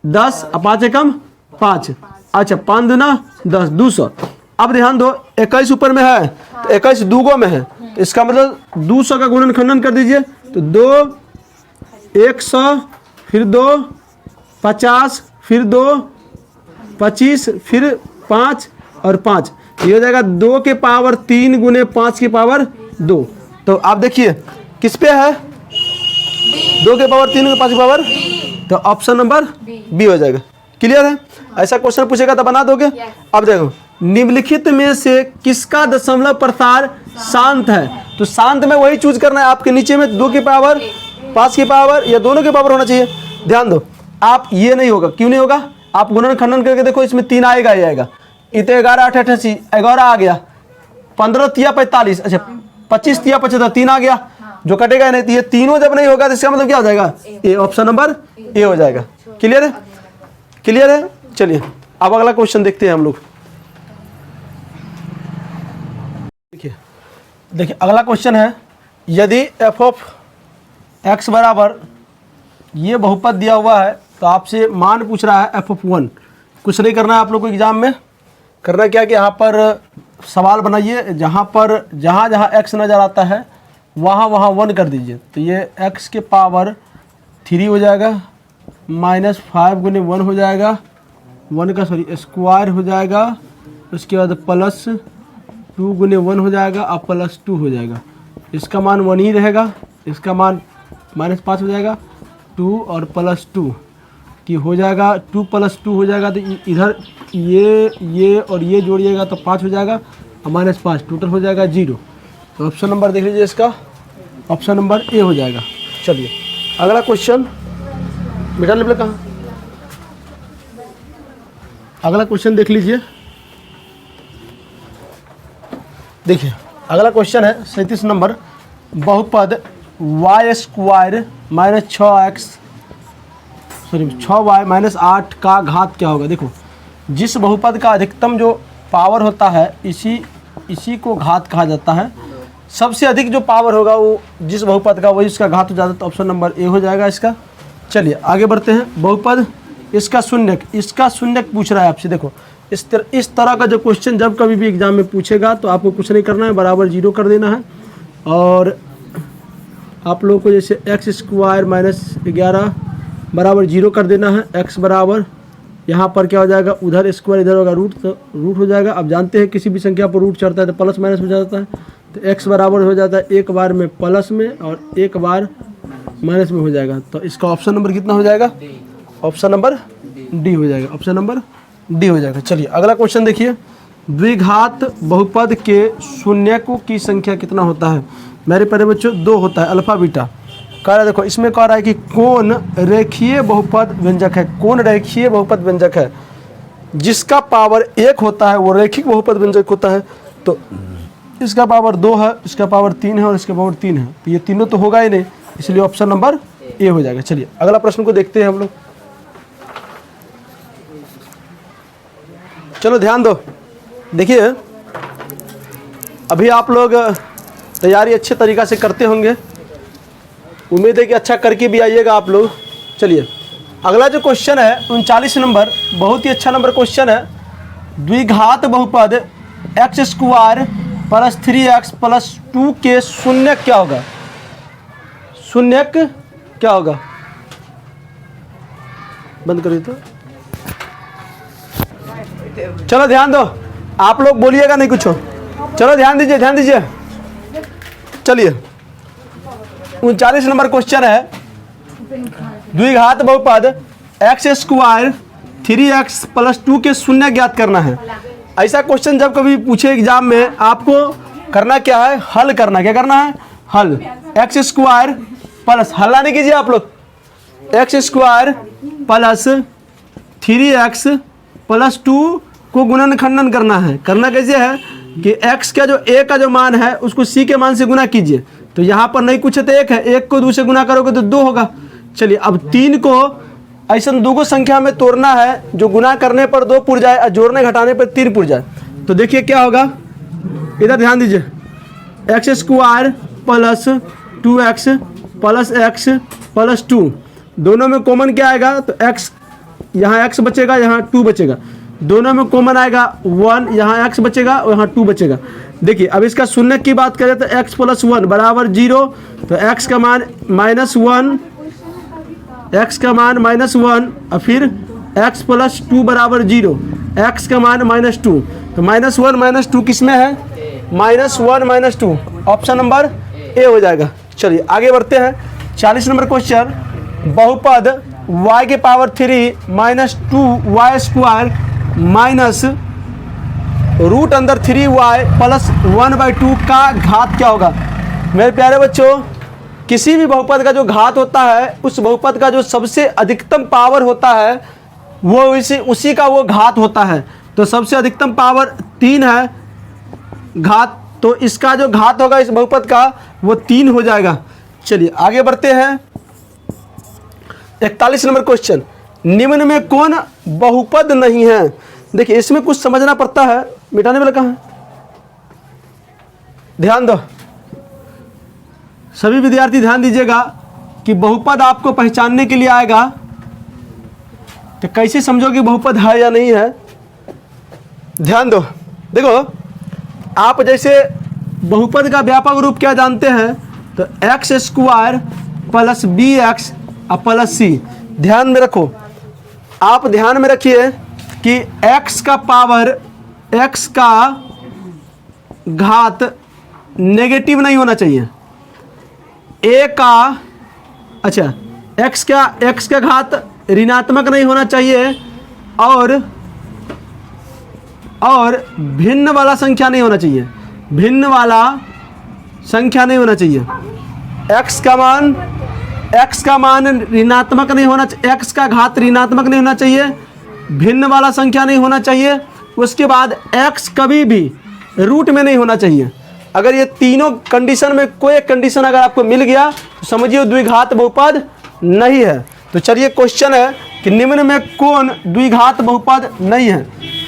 10 और 5 एकम 5। अच्छा 5 दूना 10, 200। अब ध्यान दो 21 ऊपर में है तो 21 दूगो में है, इसका मतलब 200 का गुणन खंडन कर दीजिए। तो 2 100 फिर 2 50 फिर 2 25 फिर 5 और 5, ये हो जाएगा 2 के पावर 3 गुने 5 की पावर 2। तो आप देखिए किस पे है? 2 के पावर 3 गुने 5 की पावर, तो ऑप्शन नंबर बी हो जाएगा। क्लियर है? ऐसा क्वेश्चन पूछेगा तो बना दोगे। अब देखो निम्नलिखित में से किसका दशमलव प्रसार शांत है? तो शांत में वही चूज करना है। आपके नीचे में 2 की पावर 5 की पावर या दोनों की पावर होना चाहिए। ध्यान दो, आप ये नहीं होगा, क्यों नहीं होगा? आप गुणन खंडन करके देखो, इसमें 3 आएगा ही आएगा। इतने 11 8 88 11 आ गया, 15 तिया 45, अच्छा 25 तिया 75 3 आ गया, जो कटेगा नहीं। ये तीनों जब नहीं होगा तो इसका मतलब क्या हो जाएगा? ए। ऑप्शन नंबर ए हो जाएगा। क्लियर है? क्लियर है? चलिए अब अगला क्वेश्चन देखते हैं हम लोग। देखिए अगला क्वेश्चन है, यदि एफ ऑफ एक्स बराबर ये बहुपद दिया हुआ है तो आपसे मान पूछ रहा है एफ ऑफ 1। कुछ नहीं करना है आप लोग को एग्जाम में, करना क्या कि यहाँ पर सवाल बनाइए, जहाँ जहाँ एक्स नज़र आता है वहाँ 1 कर दीजिए। तो ये एक्स के पावर 3 हो जाएगा, -5 गुने 1 हो जाएगा, 1 का सॉरी स्क्वायर हो जाएगा, उसके बाद +2 गुने 1 हो जाएगा और +2 हो जाएगा। इसका मान 1 ही रहेगा, इसका मान -5 हो जाएगा, 2 और +2 कि हो जाएगा 2 + 2 हो जाएगा। तो इधर ये और ये जोड़िएगा तो 5 हो जाएगा और -5 टोटल हो जाएगा 0। तो ऑप्शन नंबर देख लीजिए, इसका ऑप्शन नंबर ए हो जाएगा। चलिए अगला क्वेश्चन, बेटा लेवल कहाँ? अगला क्वेश्चन देख लीजिए। देखिए अगला क्वेश्चन है 37 नंबर। बहुपद y² - 6x sorry 6y minus 8 का घात क्या होगा। देखो जिस बहुपद का अधिकतम जो पावर होता है इसी को घात कहा जाता है। सबसे अधिक जो पावर होगा वो जिस बहुपद का वही उसका घात हो जाता है। तो ऑप्शन नंबर ए हो जाएगा इसका। चलिए आगे बढ़ते हैं। बहुपद इसका शून्यक पूछ रहा है आपसे। देखो इस तरह का जो क्वेश्चन जब कभी भी एग्जाम में पूछेगा तो आपको कुछ नहीं करना है, बराबर 0 कर देना है। और आप लोगों को जैसे एक्स स्क्वायर माइनस 11 बराबर 0 कर देना है। एक्स बराबर यहाँ पर क्या हो जाएगा, उधर स्क्वायर इधर होगा रूट, तो रूट हो जाएगा। अब जानते हैं किसी भी संख्या पर रूट चढ़ता है तो प्लस माइनस हो जाता है। तो एक्स बराबर हो जाता है एक बार में प्लस में और एक बार माइनस में हो जाएगा। तो इसका ऑप्शन नंबर कितना हो जाएगा, ऑप्शन नंबर डी हो जाएगा। ऑप्शन नंबर डी हो जाएगा। चलिए अगला क्वेश्चन देखिए। द्विघात बहुपद के शून्यकों की संख्या कितना होता है। मेरे प्यारे बच्चों 2 होता है, अल्फा बीटा। कह रहा है देखो इसमें कह रहा है कि कौन रेखीय बहुपद व्यंजक है। कौन रेखीय बहुपद व्यंजक है, जिसका पावर 1 होता है वो रैखिक बहुपद व्यंजक होता है। तो इसका पावर 2 है, इसका पावर 3 है और इसका पावर 3 है। तो ये तीनों तो होगा ही नहीं, इसलिए ऑप्शन नंबर ए हो जाएगा। चलिए अगला प्रश्न को देखते हैं हम लोग। चलो ध्यान दो। देखिए अभी आप लोग तैयारी अच्छे तरीक़ा से करते होंगे, उम्मीद है कि अच्छा करके भी आइएगा आप लोग। चलिए अगला जो क्वेश्चन है 39 नंबर, बहुत ही अच्छा नंबर क्वेश्चन है। द्विघात बहुपद x square plus 3x plus 2 के शून्यक क्या होगा। शून्यक क्या होगा, बंद करिए तो। चलो ध्यान दो, आप लोग बोलिएगा नहीं कुछ। चलो ध्यान दीजिए, ध्यान दीजिए। चलिए 39 नंबर क्वेश्चन है। द्विघात बहुपद एक्स स्क्वायर 3x प्लस 2 के शून्य ज्ञात करना है। ऐसा क्वेश्चन जब कभी पूछे एग्जाम में, आपको करना क्या है, हल करना। क्या करना है, हल। एक्स स्क्वायर प्लस, हल्ला नहीं कीजिए आप लोग, x square plus 3x plus 2 को गुणन खंडन करना है। करना कैसे है कि x का जो a का जो मान है उसको c के मान से गुना कीजिए। तो यहाँ पर नहीं कुछ है तो 1 है, 1 को 2 से गुना करोगे तो 2 होगा। चलिए अब 3 को ऐसा 2 संख्या में तोड़ना है जो गुना करने पर 2 पुर जाए और जोड़ने घटाने पर 3 पुर जाए। तो देखिए क्या होगा, इधर ध्यान दीजिए। X square plus 2x plus x plus 2, दोनों में कॉमन क्या आएगा, तो x, यहाँ x बचेगा, यहाँ 2 बचेगा। दोनों में कॉमन आएगा 1, यहाँ x बचेगा और यहाँ 2 बचेगा। देखिए अब इसका शून्य की बात करें तो x प्लस 1 बराबर 0। तो x का मान -1, x का मान -1 और फिर x प्लस 2 बराबर 0, x का मान -2। तो -1 -2 किस में है, -1 -2, ऑप्शन नंबर ए हो जाएगा। चलिए आगे बढ़ते हैं। 40 नंबर क्वेश्चन। बहुपद y के power 3 -2y square minus root अंदर 3y प्लस 1/2 का घात क्या होगा। मेरे प्यारे बच्चों, किसी भी बहुपद का जो घात होता है, उस बहुपद का जो सबसे अधिकतम पावर होता है वो उसी का वो घात होता है। तो सबसे अधिकतम पावर 3 है घात, तो इसका जो घात होगा इस बहुपद का वो 3 हो जाएगा। चलिए आगे बढ़ते हैं। 41 नंबर क्वेश्चन। निम्न में कौन बहुपद नहीं है। देखिए इसमें कुछ समझना पड़ता है, मिटाने वाला कहाँ है, ध्यान दो सभी विद्यार्थी, ध्यान दीजिएगा कि बहुपद आपको पहचानने के लिए आएगा तो कैसे समझोगे बहुपद है या नहीं है। ध्यान दो, देखो आप जैसे बहुपद का व्यापक रूप क्या जानते हैं, तो x square plus b x और प्लस सी। ध्यान में रखो, आप ध्यान में रखिए कि x का पावर, x का घात नेगेटिव नहीं होना चाहिए। a का, अच्छा x का घात ऋणात्मक नहीं होना चाहिए और भिन्न वाला संख्या नहीं होना चाहिए। भिन्न वाला संख्या नहीं होना चाहिए। x का मान ऋणात्मक नहीं होना चाहिए, x का घात ऋणात्मक नहीं होना चाहिए, भिन्न वाला संख्या नहीं होना चाहिए। उसके बाद x कभी भी रूट में नहीं होना चाहिए। अगर ये तीनों कंडीशन में कोई एक कंडीशन अगर आपको मिल गया तो समझिए द्विघात बहुपद नहीं है। तो चलिए क्वेश्चन है कि निम्न में कौन द्विघात बहुपद नहीं है।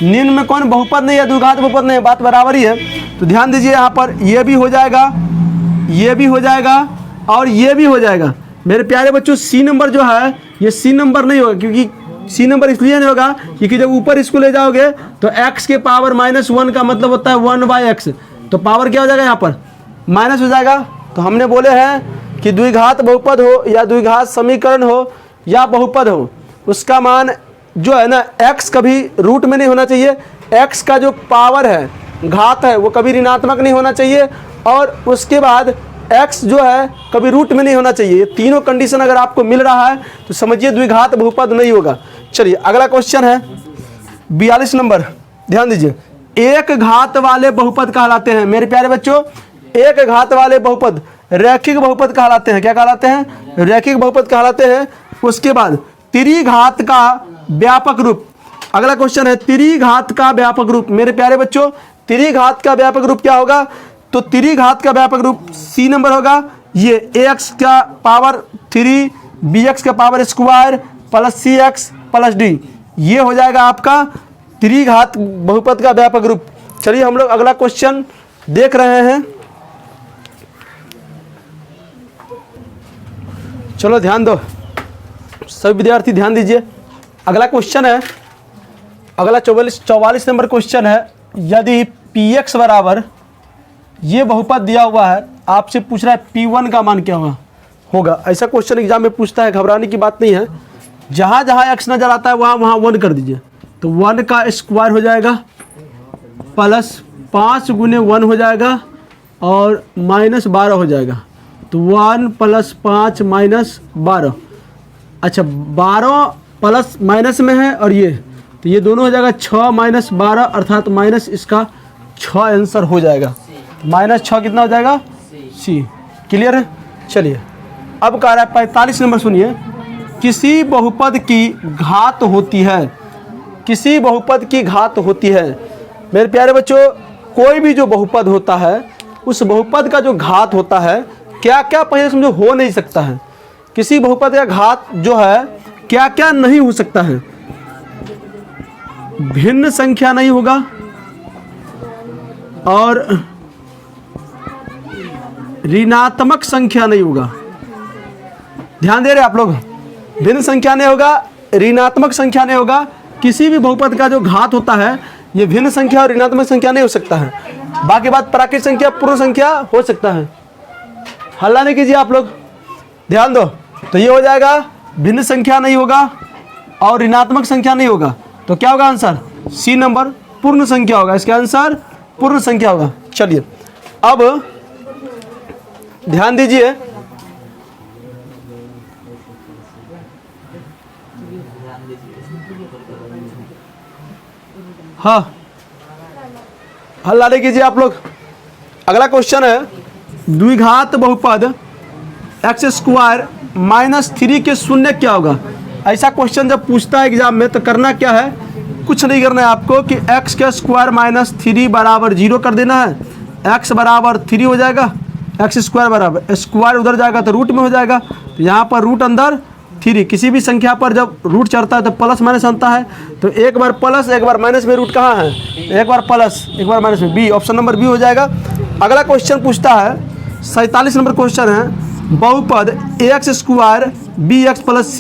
निम्न में कौन बहुपद नहीं है, द्विघात बहुपद नहीं है, बात बराबर ही है। तो ध्यान दीजिए यहाँ पर ये भी हो जाएगा, ये भी हो जाएगा और ये भी हो जाएगा। मेरे प्यारे बच्चों सी नंबर जो है ये सी नंबर नहीं होगा, क्योंकि सी नंबर इसलिए नहीं होगा क्योंकि जब ऊपर इसको ले जाओगे तो x के पावर -1 का मतलब होता है 1/x, तो पावर क्या हो जाएगा यहाँ पर माइनस हो जाएगा। तो हमने बोले हैं कि द्विघात बहुपद हो या द्विघात समीकरण हो या बहुपद हो, उसका मान जो है ना x कभी रूट में नहीं होना चाहिए, x का जो पावर है घात है वो कभी ऋणात्मक नहीं होना चाहिए, और उसके बाद x जो है कभी रूट में नहीं होना चाहिए। ये तीनों कंडीशन अगर आपको मिल रहा है तो समझिए द्विघात बहुपद नहीं होगा। चलिए अगला क्वेश्चन है 42 नंबर, ध्यान दीजिए। एक घात वाले बहुपद कहलाते हैं मेरे प्यारे बच्चों, एक घात वाले बहुपद रैखिक बहुपद कहलाते हैं। क्या कहलाते हैं? रैखिक बहुपद कहलाते हैं। उसके बाद त्रिघात का व्यापक रूप, अगला क्वेश्चन है त्रिघात का व्यापक रूप। मेरे प्यारे बच्चों त्रिघात का व्यापक रूप क्या होगा? तो त्रिघात का व्यापक रूप सी नंबर होगा, ये ax का पावर 3 bx का power square plus cx plus d, ये हो जाएगा आपका त्रिघात बहुपद का व्यापक रूप। चलिए हम लोग अगला क्वेश्चन देख रहे हैं। चलो ध्यान दो सभी विद्यार्थी, ध्यान दीजिए। अगला क्वेश्चन है, अगला 44 नंबर क्वेश्चन है। यदि px बराबर ये बहुपद दिया हुआ है, आपसे पूछ रहा है p1 का मान क्या होगा। ऐसा क्वेश्चन एग्जाम में पूछता है, घबराने की बात नहीं है। जहाँ जहाँ x नज़र आता है वहाँ वहाँ 1 कर दीजिए, तो 1 का स्क्वायर हो जाएगा प्लस 5 गुने 1 हो जाएगा और -12 हो जाएगा। तो 1 + 5 -12, अच्छा 12 प्लस माइनस में है और ये, तो ये दोनों हो जाएगा 6 - 12 अर्थात माइनस इसका 6 आंसर हो जाएगा। -6 कितना हो जाएगा? सी। क्लियर है? चलिए अब कह रहा है 45 नंबर, सुनिए। किसी बहुपद की घात होती है, किसी बहुपद की घात होती है। मेरे प्यारे बच्चों कोई भी जो बहुपद होता है उस बहुपद का जो घात होता है क्या क्या पहले समझो हो नहीं सकता है। किसी बहुपद का घात जो है क्या क्या नहीं हो सकता है? भिन्न संख्या नहीं होगा और ऋणात्मक संख्या नहीं होगा। ध्यान दे रहे आप लोग, भिन्न संख्या नहीं होगा, ऋणात्मक संख्या नहीं होगा। किसी भी बहुपद का जो घात होता है ये भिन्न संख्या और ऋणात्मक संख्या नहीं हो सकता है। बाकी बात प्राकृत संख्या पूर्ण संख्या हो सकता है। हल्ला नहीं कीजिए आप लोग, ध्यान दो। तो ये हो जाएगा भिन्न संख्या नहीं होगा और ऋणात्मक संख्या नहीं होगा, तो क्या होगा आंसर? सी नंबर, पूर्ण संख्या होगा। इसका आंसर पूर्ण संख्या होगा। चलिए अब ध्यान दीजिए, हाँ हल्ला नहीं कीजिए आप लोग। अगला क्वेश्चन है द्विघात बहुपद x² -3 के शून्य क्या होगा। ऐसा क्वेश्चन जब पूछता है एग्जाम में तो करना क्या है, कुछ नहीं करना है आपको कि x² -3 बराबर 0 कर देना है। x बराबर 3 हो जाएगा, x² बराबर स्क्वायर उधर जाएगा तो रूट में हो जाएगा, तो यहाँ पर रूट अंदर 3। किसी भी संख्या पर जब रूट चढ़ता है तो प्लस माइनस आता है, तो एक बार प्लस एक बार माइनस में रूट कहाँ है? एक बार प्लस एक बार माइनस में, बी, ऑप्शन नंबर बी हो जाएगा। अगला क्वेश्चन पूछता है 47 नंबर क्वेश्चन है, बहुपद ax² bx + c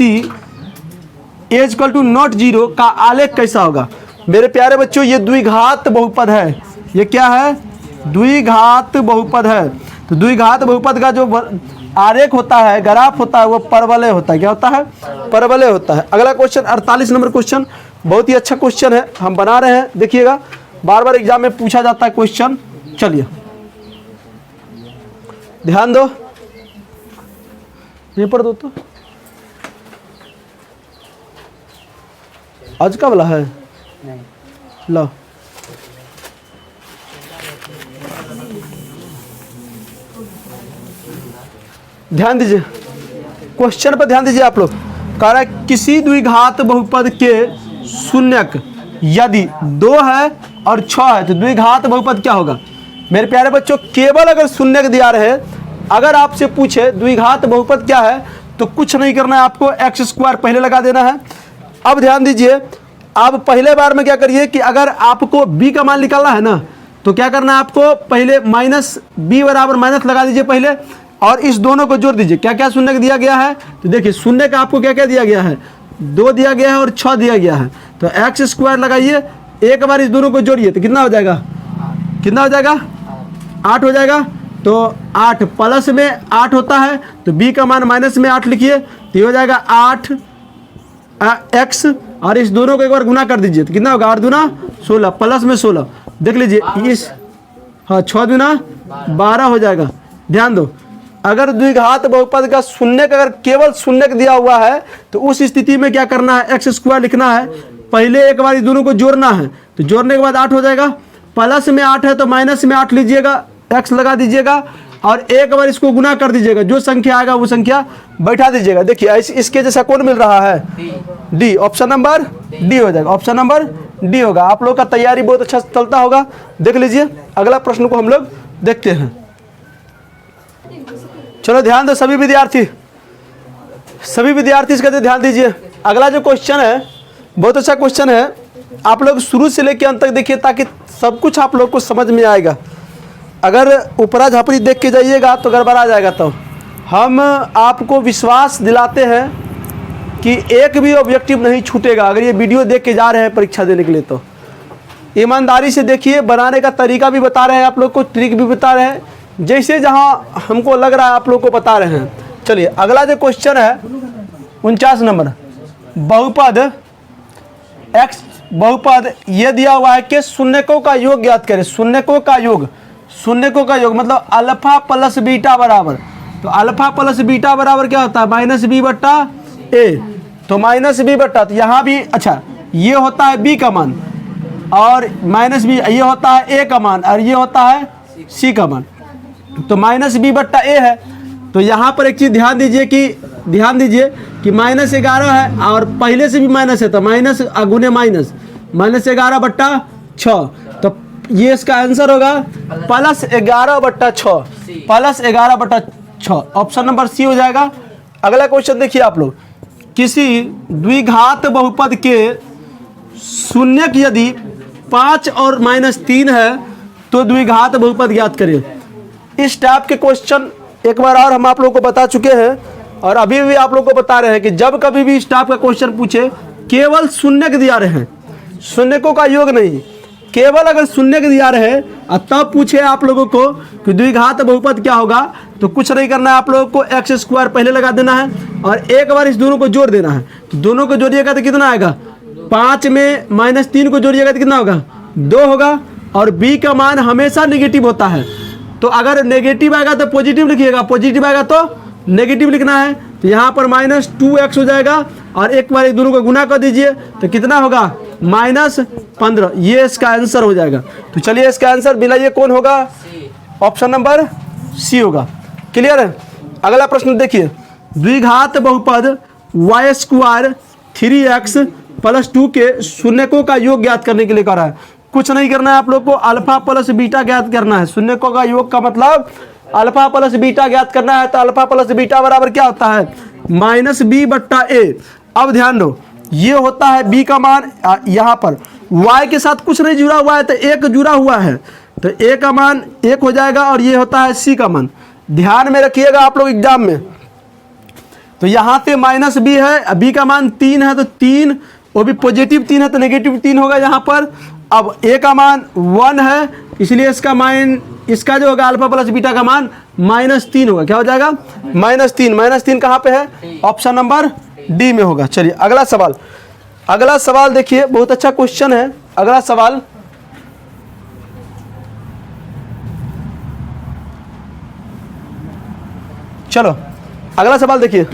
= नॉट 0 का आलेख कैसा होगा। मेरे प्यारे बच्चों ये द्विघात बहुपद है। ये क्या है? द्विघात बहुपद है। तो द्विघात बहुपद का जो आरेख होता है, ग्राफ होता है, वो परवलय होता है। क्या होता है? परवलय होता है। अगला क्वेश्चन 48 नंबर क्वेश्चन, बहुत ही अच्छा क्वेश्चन है, हम बना रहे हैं, देखिएगा बार बार एग्जाम में पूछा जाता है क्वेश्चन। चलिए ध्यान दो, पेपर दो तो आज का वाला है लो। ध्यान दीजिए क्वेश्चन पर, ध्यान दीजिए आप लोग। कह रहा है किसी द्विघात बहुपद के शून्यक यदि 2 है और 6 है तो द्विघात बहुपद क्या होगा। मेरे प्यारे बच्चों केवल अगर शून्यक दिया रहे, अगर आपसे पूछे द्विघात बहुपद क्या है तो कुछ नहीं करना है आपको, एक्स स्क्वायर पहले लगा देना है। अब ध्यान दीजिए, अब पहले बार में क्या करिए कि अगर आपको b का मान निकालना है ना, तो क्या करना है आपको, पहले माइनस b बराबर माइनस लगा दीजिए पहले, और इस दोनों को जोड़ दीजिए। क्या क्या शून्य का दिया गया है, तो देखिए शून्य का आपको क्या क्या दिया गया है, 2 दिया गया है और 6 दिया गया है। तो एक्स स्क्वायर लगाइए, एक बार इस दोनों को जोड़िए तो कितना हो जाएगा, कितना हो जाएगा, 8 हो जाएगा। तो 8 प्लस में 8 होता है, तो b का मान माइनस में 8 लिखिए, तो ये हो जाएगा 8 एक्स, और इस दोनों को एक बार गुना कर दीजिए तो कितना होगा, 8 दूना 16 प्लस में 16, देख लीजिए इस, हाँ 6 दूना 12 हो जाएगा। ध्यान दो, अगर द्विघात बहुपद का शून्य का अगर केवल शून्य दिया हुआ है तो उस स्थिति में क्या करना है, एक्स स्क्वायर लिखना है, पहले एक बार इस दोनों को जोड़ना है, तो जोड़ने के बाद 8 हो जाएगा, प्लस में 8 है तो माइनस में 8 लीजिएगा, एक्स लगा दीजिएगा, और एक बार इसको गुना कर दीजिएगा, जो संख्या आएगा वो संख्या बैठा दीजिएगा। देखिए इसके जैसा कौन मिल रहा है, डी, ऑप्शन नंबर डी हो जाएगा, ऑप्शन नंबर डी होगा। आप लोग का तैयारी बहुत अच्छा चलता होगा। देख लीजिए अगला प्रश्न को हम लोग देखते हैं। चलो ध्यान दो सभी विद्यार्थी, सभी विद्यार्थी इसका ध्यान दीजिए। अगला जो क्वेश्चन है बहुत अच्छा क्वेश्चन है, आप लोग शुरू से लेकर अंत तक देखिए ताकि सब कुछ आप लोग को समझ में आएगा। अगर ऊपरा झापड़ी देख के जाइएगा तो गड़बड़ा जाएगा। तो हम आपको विश्वास दिलाते हैं कि एक भी ऑब्जेक्टिव नहीं छूटेगा अगर ये वीडियो देख के जा रहे हैं परीक्षा देने के लिए। तो ईमानदारी से देखिए, बनाने का तरीका भी बता रहे हैं आप लोग को, ट्रिक भी बता रहे हैं, जैसे जहां हमको लग रहा है आप लोग को बता रहे हैं। चलिए अगला जो क्वेश्चन है 49 नंबर, बहुपद x बहुपद ये दिया हुआ है कि शून्यकों का योग ज्ञात करें। शून्यकों का योग, शून्यकों का योग मतलब अल्फा प्लस बीटा बराबर, तो अल्फा प्लस बीटा बराबर क्या होता है, माइनस बी बट्टा ए। तो माइनस बी बट्टा, तो यहाँ भी अच्छा ये होता है बी का मान, और माइनस बी ये होता है ए का मान, और ये होता है सी का मान। तो माइनस बी बट्टा ए है। तो यहाँ पर एक चीज़ ध्यान दीजिए कि माइनस 11 है और पहले से भी माइनस है, तो माइनस गुने माइनस, माइनस 11 बट्टा 6, तो ये इसका आंसर होगा प्लस 11 बट्टा 6, प्लस 11 बट्टा 6, ऑप्शन नंबर सी हो जाएगा। अगला क्वेश्चन देखिए आप लोग, किसी द्विघात बहुपद के शून्यक यदि 5 और -3 है तो द्विघात बहुपद ज्ञात करें। इस टाइप के क्वेश्चन एक बार और हम आप लोग को बता चुके हैं, और अभी भी आप लोग को बता रहे हैं कि जब कभी भी इस टाइप का क्वेश्चन पूछे केवल शून्य दिया रहे, शून्यकों का योग नहीं, केवल अगर शून्य दिया रहे तब पूछे आप लोगों को कि द्विघात बहुपद क्या होगा, तो कुछ नहीं करना है आप लोगों को, एक्स स्क्वायर पहले लगा देना है और एक बार इस दोनों को जोड़ देना है। तो दोनों को जोड़िएगा तो कितना आएगा, 5 में -3 को जोड़िएगा तो कितना होगा, 2 होगा। और बी का मान हमेशा नेगेटिव होता है, तो अगर नेगेटिव आएगा तो पॉजिटिव लिखिएगा, पॉजिटिव आएगा तो नेगेटिव लिखना है। तो यहाँ पर -2x हो जाएगा, और एक बार दोनों को गुना कर दीजिए तो कितना होगा, -15। ये इसका आंसर हो जाएगा। तो चलिए इसका आंसर मिलाइए, कौन होगा, ऑप्शन नंबर सी होगा। क्लियर है। अगला प्रश्न देखिए, द्विघात बहुपद y² 3x + 2 के शून्यकों का योग ज्ञात करने के लिए कह रहा है। कुछ नहीं करना है आप लोग को, अल्फा प्लस बीटा ज्ञात करना है। शून्यकों का योग का मतलब अल्फा प्लस बीटा ज्ञात करना है। तो अल्फा प्लस बीटा बराबर क्या होता है, -b बट्टा ए। अब ध्यान दो, ये होता है b का मान, यहाँ पर y के साथ कुछ नहीं जुड़ा हुआ है तो 1 जुड़ा हुआ है, तो a का मान 1 हो जाएगा, और ये होता है c का मान। ध्यान में रखिएगा आप लोग एग्जाम में। तो यहाँ पे -b है, b का मान 3 है, तो 3 वो भी पॉजिटिव 3 है तो नेगेटिव 3 होगा यहाँ पर। अब a का मान 1 है, इसलिए इसका जो होगा अल्फा प्लस बीटा का मान -3 होगा। क्या हो जाएगा, -3। -3 कहाँ पे है, ऑप्शन नंबर डी में होगा। चलिए अगला सवाल, अगला सवाल देखिए, बहुत अच्छा क्वेश्चन है। अगला सवाल, चलो अगला सवाल देखिए,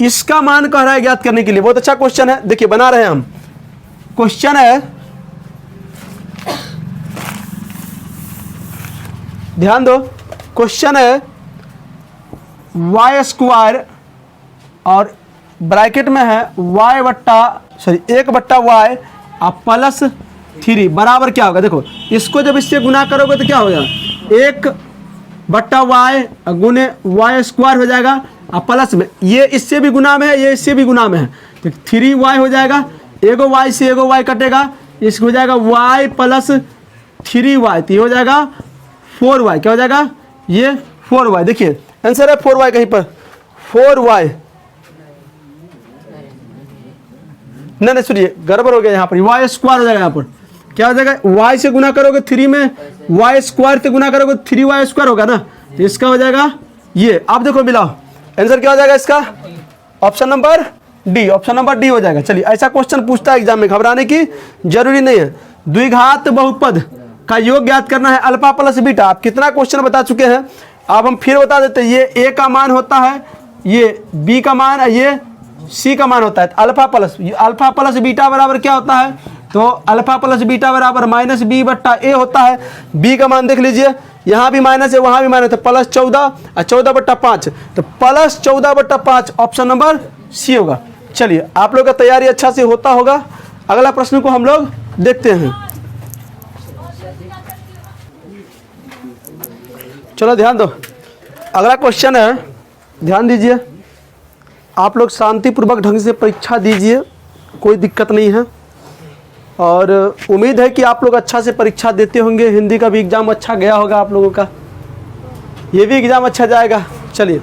इसका मान कह रहा है ज्ञात करने के लिए। बहुत अच्छा क्वेश्चन है, देखिए बना रहे हैं हम। क्वेश्चन है, ध्यान दो, क्वेश्चन है y² और ब्रैकेट में है 1/y +3 बराबर क्या होगा। देखो इसको जब इससे गुना करोगे तो क्या होगा, 1 बट्टा वाई गुने वाई स्क्वायर हो जाएगा, और प्लस में ये इससे भी गुना में है, ये इससे भी गुना में है, तो 3y हो जाएगा, एगो y से एगो y कटेगा, इसको हो जाएगा y प्लस 3y, तो ये हो जाएगा 4y, क्या हो जाएगा ये 4y। देखिए आंसर है 4y, कहीं पर 4y, नहीं सुनिए गड़बड़ हो गया यहाँ पर, वाई स्क्वायर हो जाएगा, यहाँ पर क्या हो जाएगा, y से गुना करोगे 3 में, y स्क्वायर से गुना करोगे 3y स्क्वायर होगा ना, तो इसका हो जाएगा ये। आप देखो मिलाओ, आंसर क्या हो जाएगा इसका, option number D, option number D हो जाएगा। चलिए ऐसा क्वेश्चन पूछता है एग्जाम में, घबराने की जरूरी नहीं है। द्विघात बहुपद का योग ज्ञात करना है अल्फा प्लस बीटा। आप कितना क्वेश्चन बता चुके हैं, अब हम फिर बता देते हैं। ये ए का मान होता है, ये बी का मान, ये सी का मान होता है। अल्फा प्लस बीटा बराबर क्या होता है, तो अल्फा प्लस बीटा बराबर माइनस बी बट्टा ए होता है। बी का मान देख लीजिए, यहाँ भी माइनस है वहाँ भी माइनस है, प्लस 14 और 14 बट्टा 5, तो प्लस 14 बट्टा 5 ऑप्शन नंबर सी होगा। चलिए आप लोग का तैयारी अच्छा से होता होगा। अगला प्रश्न को हम लोग देखते हैं। चलो ध्यान दो, अगला क्वेश्चन है, ध्यान दीजिए। आप लोग शांतिपूर्वक ढंग से परीक्षा दीजिए, कोई दिक्कत नहीं है, और उम्मीद है कि आप लोग अच्छा से परीक्षा देते होंगे। हिंदी का भी एग्ज़ाम अच्छा गया होगा आप लोगों का, ये भी एग्ज़ाम अच्छा जाएगा। चलिए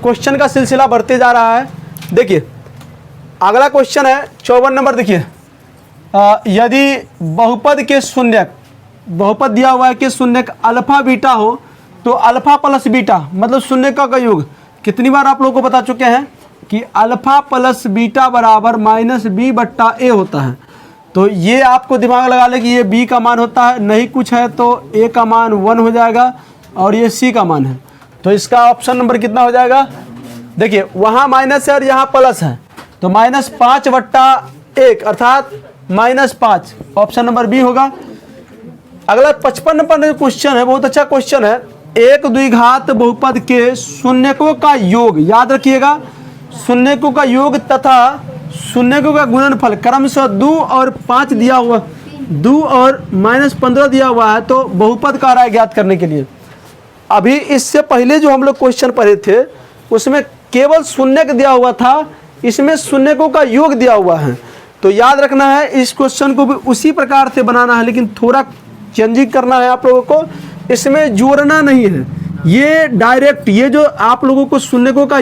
क्वेश्चन का सिलसिला बढ़ते जा रहा है। देखिए अगला क्वेश्चन है 54 नंबर। देखिए यदि बहुपद के शून्यक, बहुपद दिया हुआ है कि शून्यक अल्फा बीटा हो, तो अल्फा प्लस बीटा मतलब शून्यकों का योग, कितनी बार आप लोगों को बता चुके हैं कि अल्फा प्लस बीटा बराबर माइनस बी बट्टा ए होता है। तो ये आपको दिमाग लगा ले कि ये बी का मान होता है, नहीं कुछ है तो ए का मान 1 हो जाएगा और ये सी का मान है। तो इसका ऑप्शन नंबर कितना हो जाएगा, देखिए वहाँ माइनस है और यहाँ प्लस है, तो माइनस 5 बट्टा 1 अर्थात -5, ऑप्शन नंबर बी होगा। अगला 55 नंबर क्वेश्चन है, बहुत अच्छा क्वेश्चन है। एक द्विघात बहुपद के शून्यकों का योग, याद रखिएगा शून्यकों का योग तथा शून्यकों का गुणनफल क्रमशः 2 और 5 दिया हुआ, 2 और -15 दिया हुआ है, तो बहुपद का राय ज्ञात करने के लिए। अभी इससे पहले जो हम लोग क्वेश्चन पढ़े थे उसमें केवल शून्यक दिया हुआ था, इसमें शून्यकों का योग दिया हुआ है। तो याद रखना है इस क्वेश्चन को भी उसी प्रकार से बनाना है, लेकिन थोड़ा चेंजिंग करना है आप लोगों को, इसमें जोड़ना नहीं है। ये डायरेक्ट, ये जो आप लोगों को शून्यकों का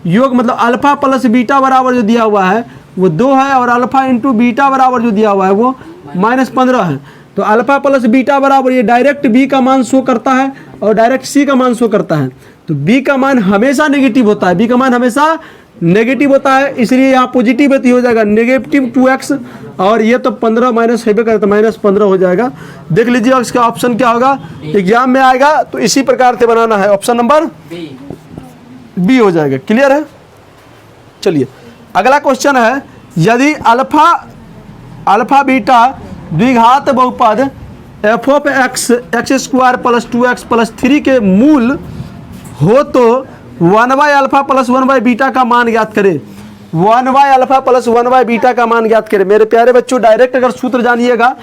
योग मतलब अल्फा प्लस बीटा बराबर जो दिया हुआ है वो 2 है, और अल्फा इंटू बीटा बराबर जो दिया हुआ है वो -15 है। तो अल्फा प्लस बीटा बराबर ये डायरेक्ट बी का मान शो करता है और डायरेक्ट सी का मान शो करता है। तो बी का मान हमेशा नेगेटिव होता है, बी का मान हमेशा नेगेटिव होता है, इसलिए यहाँ पॉजिटिव है तो हो जाएगा नेगेटिव 2x, और ये तो 15 माइनस है तो -15 हो जाएगा। देख लीजिए इसका ऑप्शन क्या होगा, एग्जाम में आएगा तो इसी प्रकार से बनाना है, ऑप्शन नंबर बी हो जाएगा। क्लियर है। चलिए अगला क्वेश्चन है, यदि अल्फा बीटा द्विघात बहुपद f of x² plus 2x plus 3 के मूल हो तो 1/अल्फा प्लस 1/ बीटा का मान ज्ञात करें। 1/अल्फा प्लस 1/ बीटा का मान ज्ञात करें। मेरे प्यारे बच्चों डायरेक्ट अगर सूत्र जानिएगा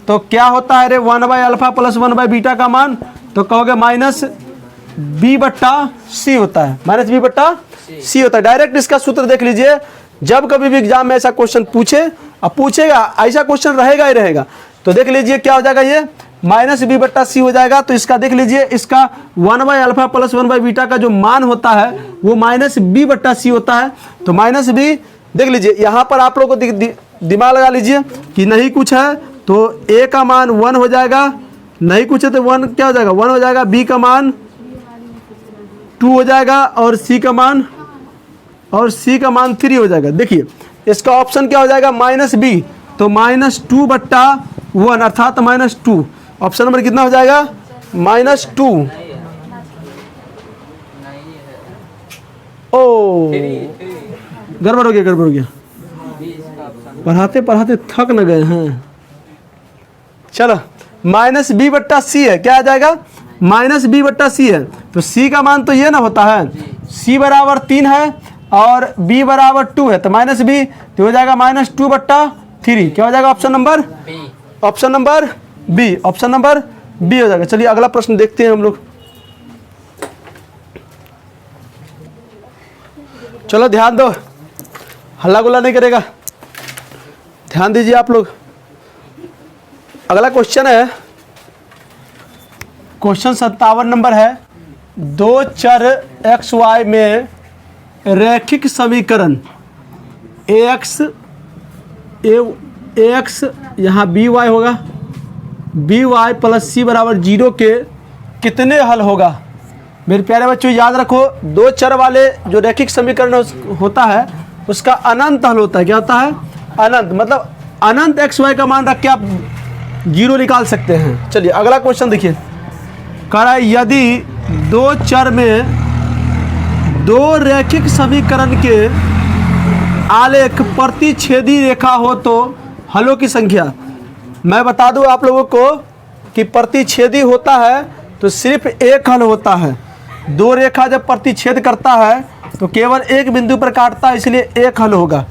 तो क्या होता है रे, 1/अल्फा प्लस 1/ बीटा का मान, तो कहोगे माइनस बी बट्टा सी होता है, माइनस बी बट्टा सी होता है। डायरेक्ट इसका सूत्र देख लीजिए, जब कभी भी एग्जाम में ऐसा क्वेश्चन पूछे, अब पूछेगा ऐसा क्वेश्चन रहेगा ही रहेगा, तो देख लीजिए क्या हो जाएगा, ये माइनस बी बट्टा सी हो जाएगा। तो इसका देख लीजिए, इसका 1/अल्फा प्लस 1/ बीटा का जो मान होता है वो माइनस बी बट्टा सी होता है। तो माइनस बी देख लीजिए, यहाँ पर आप लोगों को दिमाग लगा लीजिए कि नहीं कुछ है तो ए का मान 1 हो जाएगा, नहीं कुछ है तो 1 क्या हो जाएगा, 1 हो जाएगा, बी का मान 2 हो जाएगा और सी का मान 3 हो जाएगा। देखिए इसका ऑप्शन क्या हो जाएगा, माइनस बी, तो -2 बट्टा 1 अर्थात -2, ऑप्शन नंबर कितना हो जाएगा, -2। ओ गड़बड़ हो गया, पढ़ाते पढ़ाते थक न गए हैं। चलो माइनस बी बट्टा सी है, क्या आ जाएगा, माइनस बी बट्टा सी है। तो सी का मान तो ये ना होता है, सी बराबर 3 है और बी बराबर 2 है, तो माइनस बी तो हो जाएगा -2 बट्टा 3, क्या हो जाएगा, ऑप्शन नंबर बी हो जाएगा। चलिए अगला प्रश्न देखते हैं हम लोग। चलो ध्यान दो, हल्ला गुल्ला नहीं करेगा, ध्यान दीजिए आप लोग। अगला क्वेश्चन है, क्वेश्चन 57 नंबर है। दो चर एक्स वाई में रैखिक समीकरण एक्स यहाँ बी वाई होगा, बी वाई प्लस सी बराबर 0 के कितने हल होगा। मेरे प्यारे बच्चों याद रखो, दो चर वाले जो रैखिक समीकरण होता है उसका अनंत हल होता है। क्या होता है? अनंत, मतलब अनंत एक्स वाई का मान रख के आप 0 निकाल सकते हैं। चलिए अगला क्वेश्चन देखिए, कह रहा है यदि दो चर में दो रैखिक समीकरण के आलेख प्रतिच्छेदी रेखा हो तो हलों की संख्या। मैं बता दूं आप लोगों को कि प्रतिच्छेदी होता है तो सिर्फ एक हल होता है। दो रेखा जब प्रतिच्छेद करता है तो केवल एक बिंदु पर काटता है, इसलिए एक हल होगा।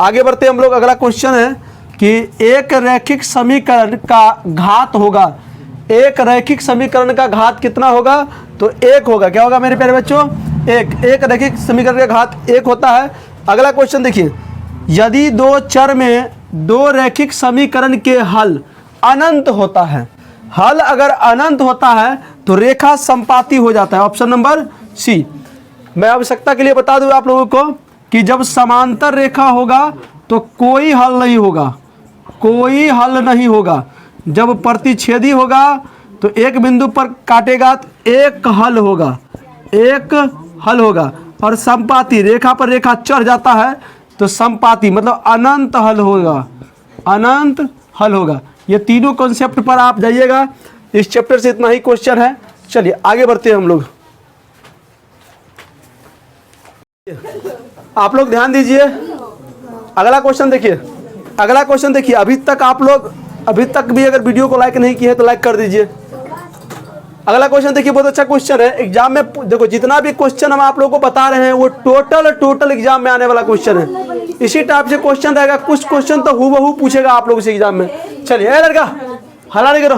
आगे बढ़ते हम लोग। अगला क्वेश्चन है कि एक रैखिक समीकरण का घात होगा। एक रैखिक समीकरण का घात कितना होगा? तो एक होगा। क्या होगा मेरे प्यारे बच्चों? एक रैखिक समीकरण का घात एक होता है। अगला क्वेश्चन देखिए, यदि दो चर में दो रैखिक समीकरण के हल अनंत होता है, हल अगर अनंत होता है तो रेखा संपाती हो जाता है। Option number C. मैं आवश्यकता के लिए बता दूं आप लोगों को कि जब समांतर रेखा होगा तो कोई हल नहीं होगा, कोई हल नहीं होगा। जब प्रतिच्छेदी होगा तो एक बिंदु पर काटेगा तो एक हल होगा, एक हल होगा। और संपाती, रेखा पर रेखा चढ़ जाता है तो संपाती मतलब अनंत हल होगा, अनंत हल होगा। ये तीनों कॉन्सेप्ट पर आप जाइएगा। इस चैप्टर से इतना ही क्वेश्चन है। चलिए आगे बढ़ते हैं हम लोग। आप लोग ध्यान दीजिए, अगला क्वेश्चन देखिए, अगला क्वेश्चन देखिए। अभी तक भी अगर वीडियो को लाइक नहीं किए है तो लाइक कर दीजिए। अगला क्वेश्चन देखिए, बहुत अच्छा क्वेश्चन है। एग्जाम में देखो जितना भी क्वेश्चन हम आप लोगों को बता रहे हैं वो टोटल एग्जाम में आने वाला क्वेश्चन है। इसी टाइप से क्वेश्चन रहेगा। कुछ क्वेश्चन तो हूबहू पूछेगा आप लोगों से एग्जाम में। चलिए ए लड़का हल्ला नहीं करो।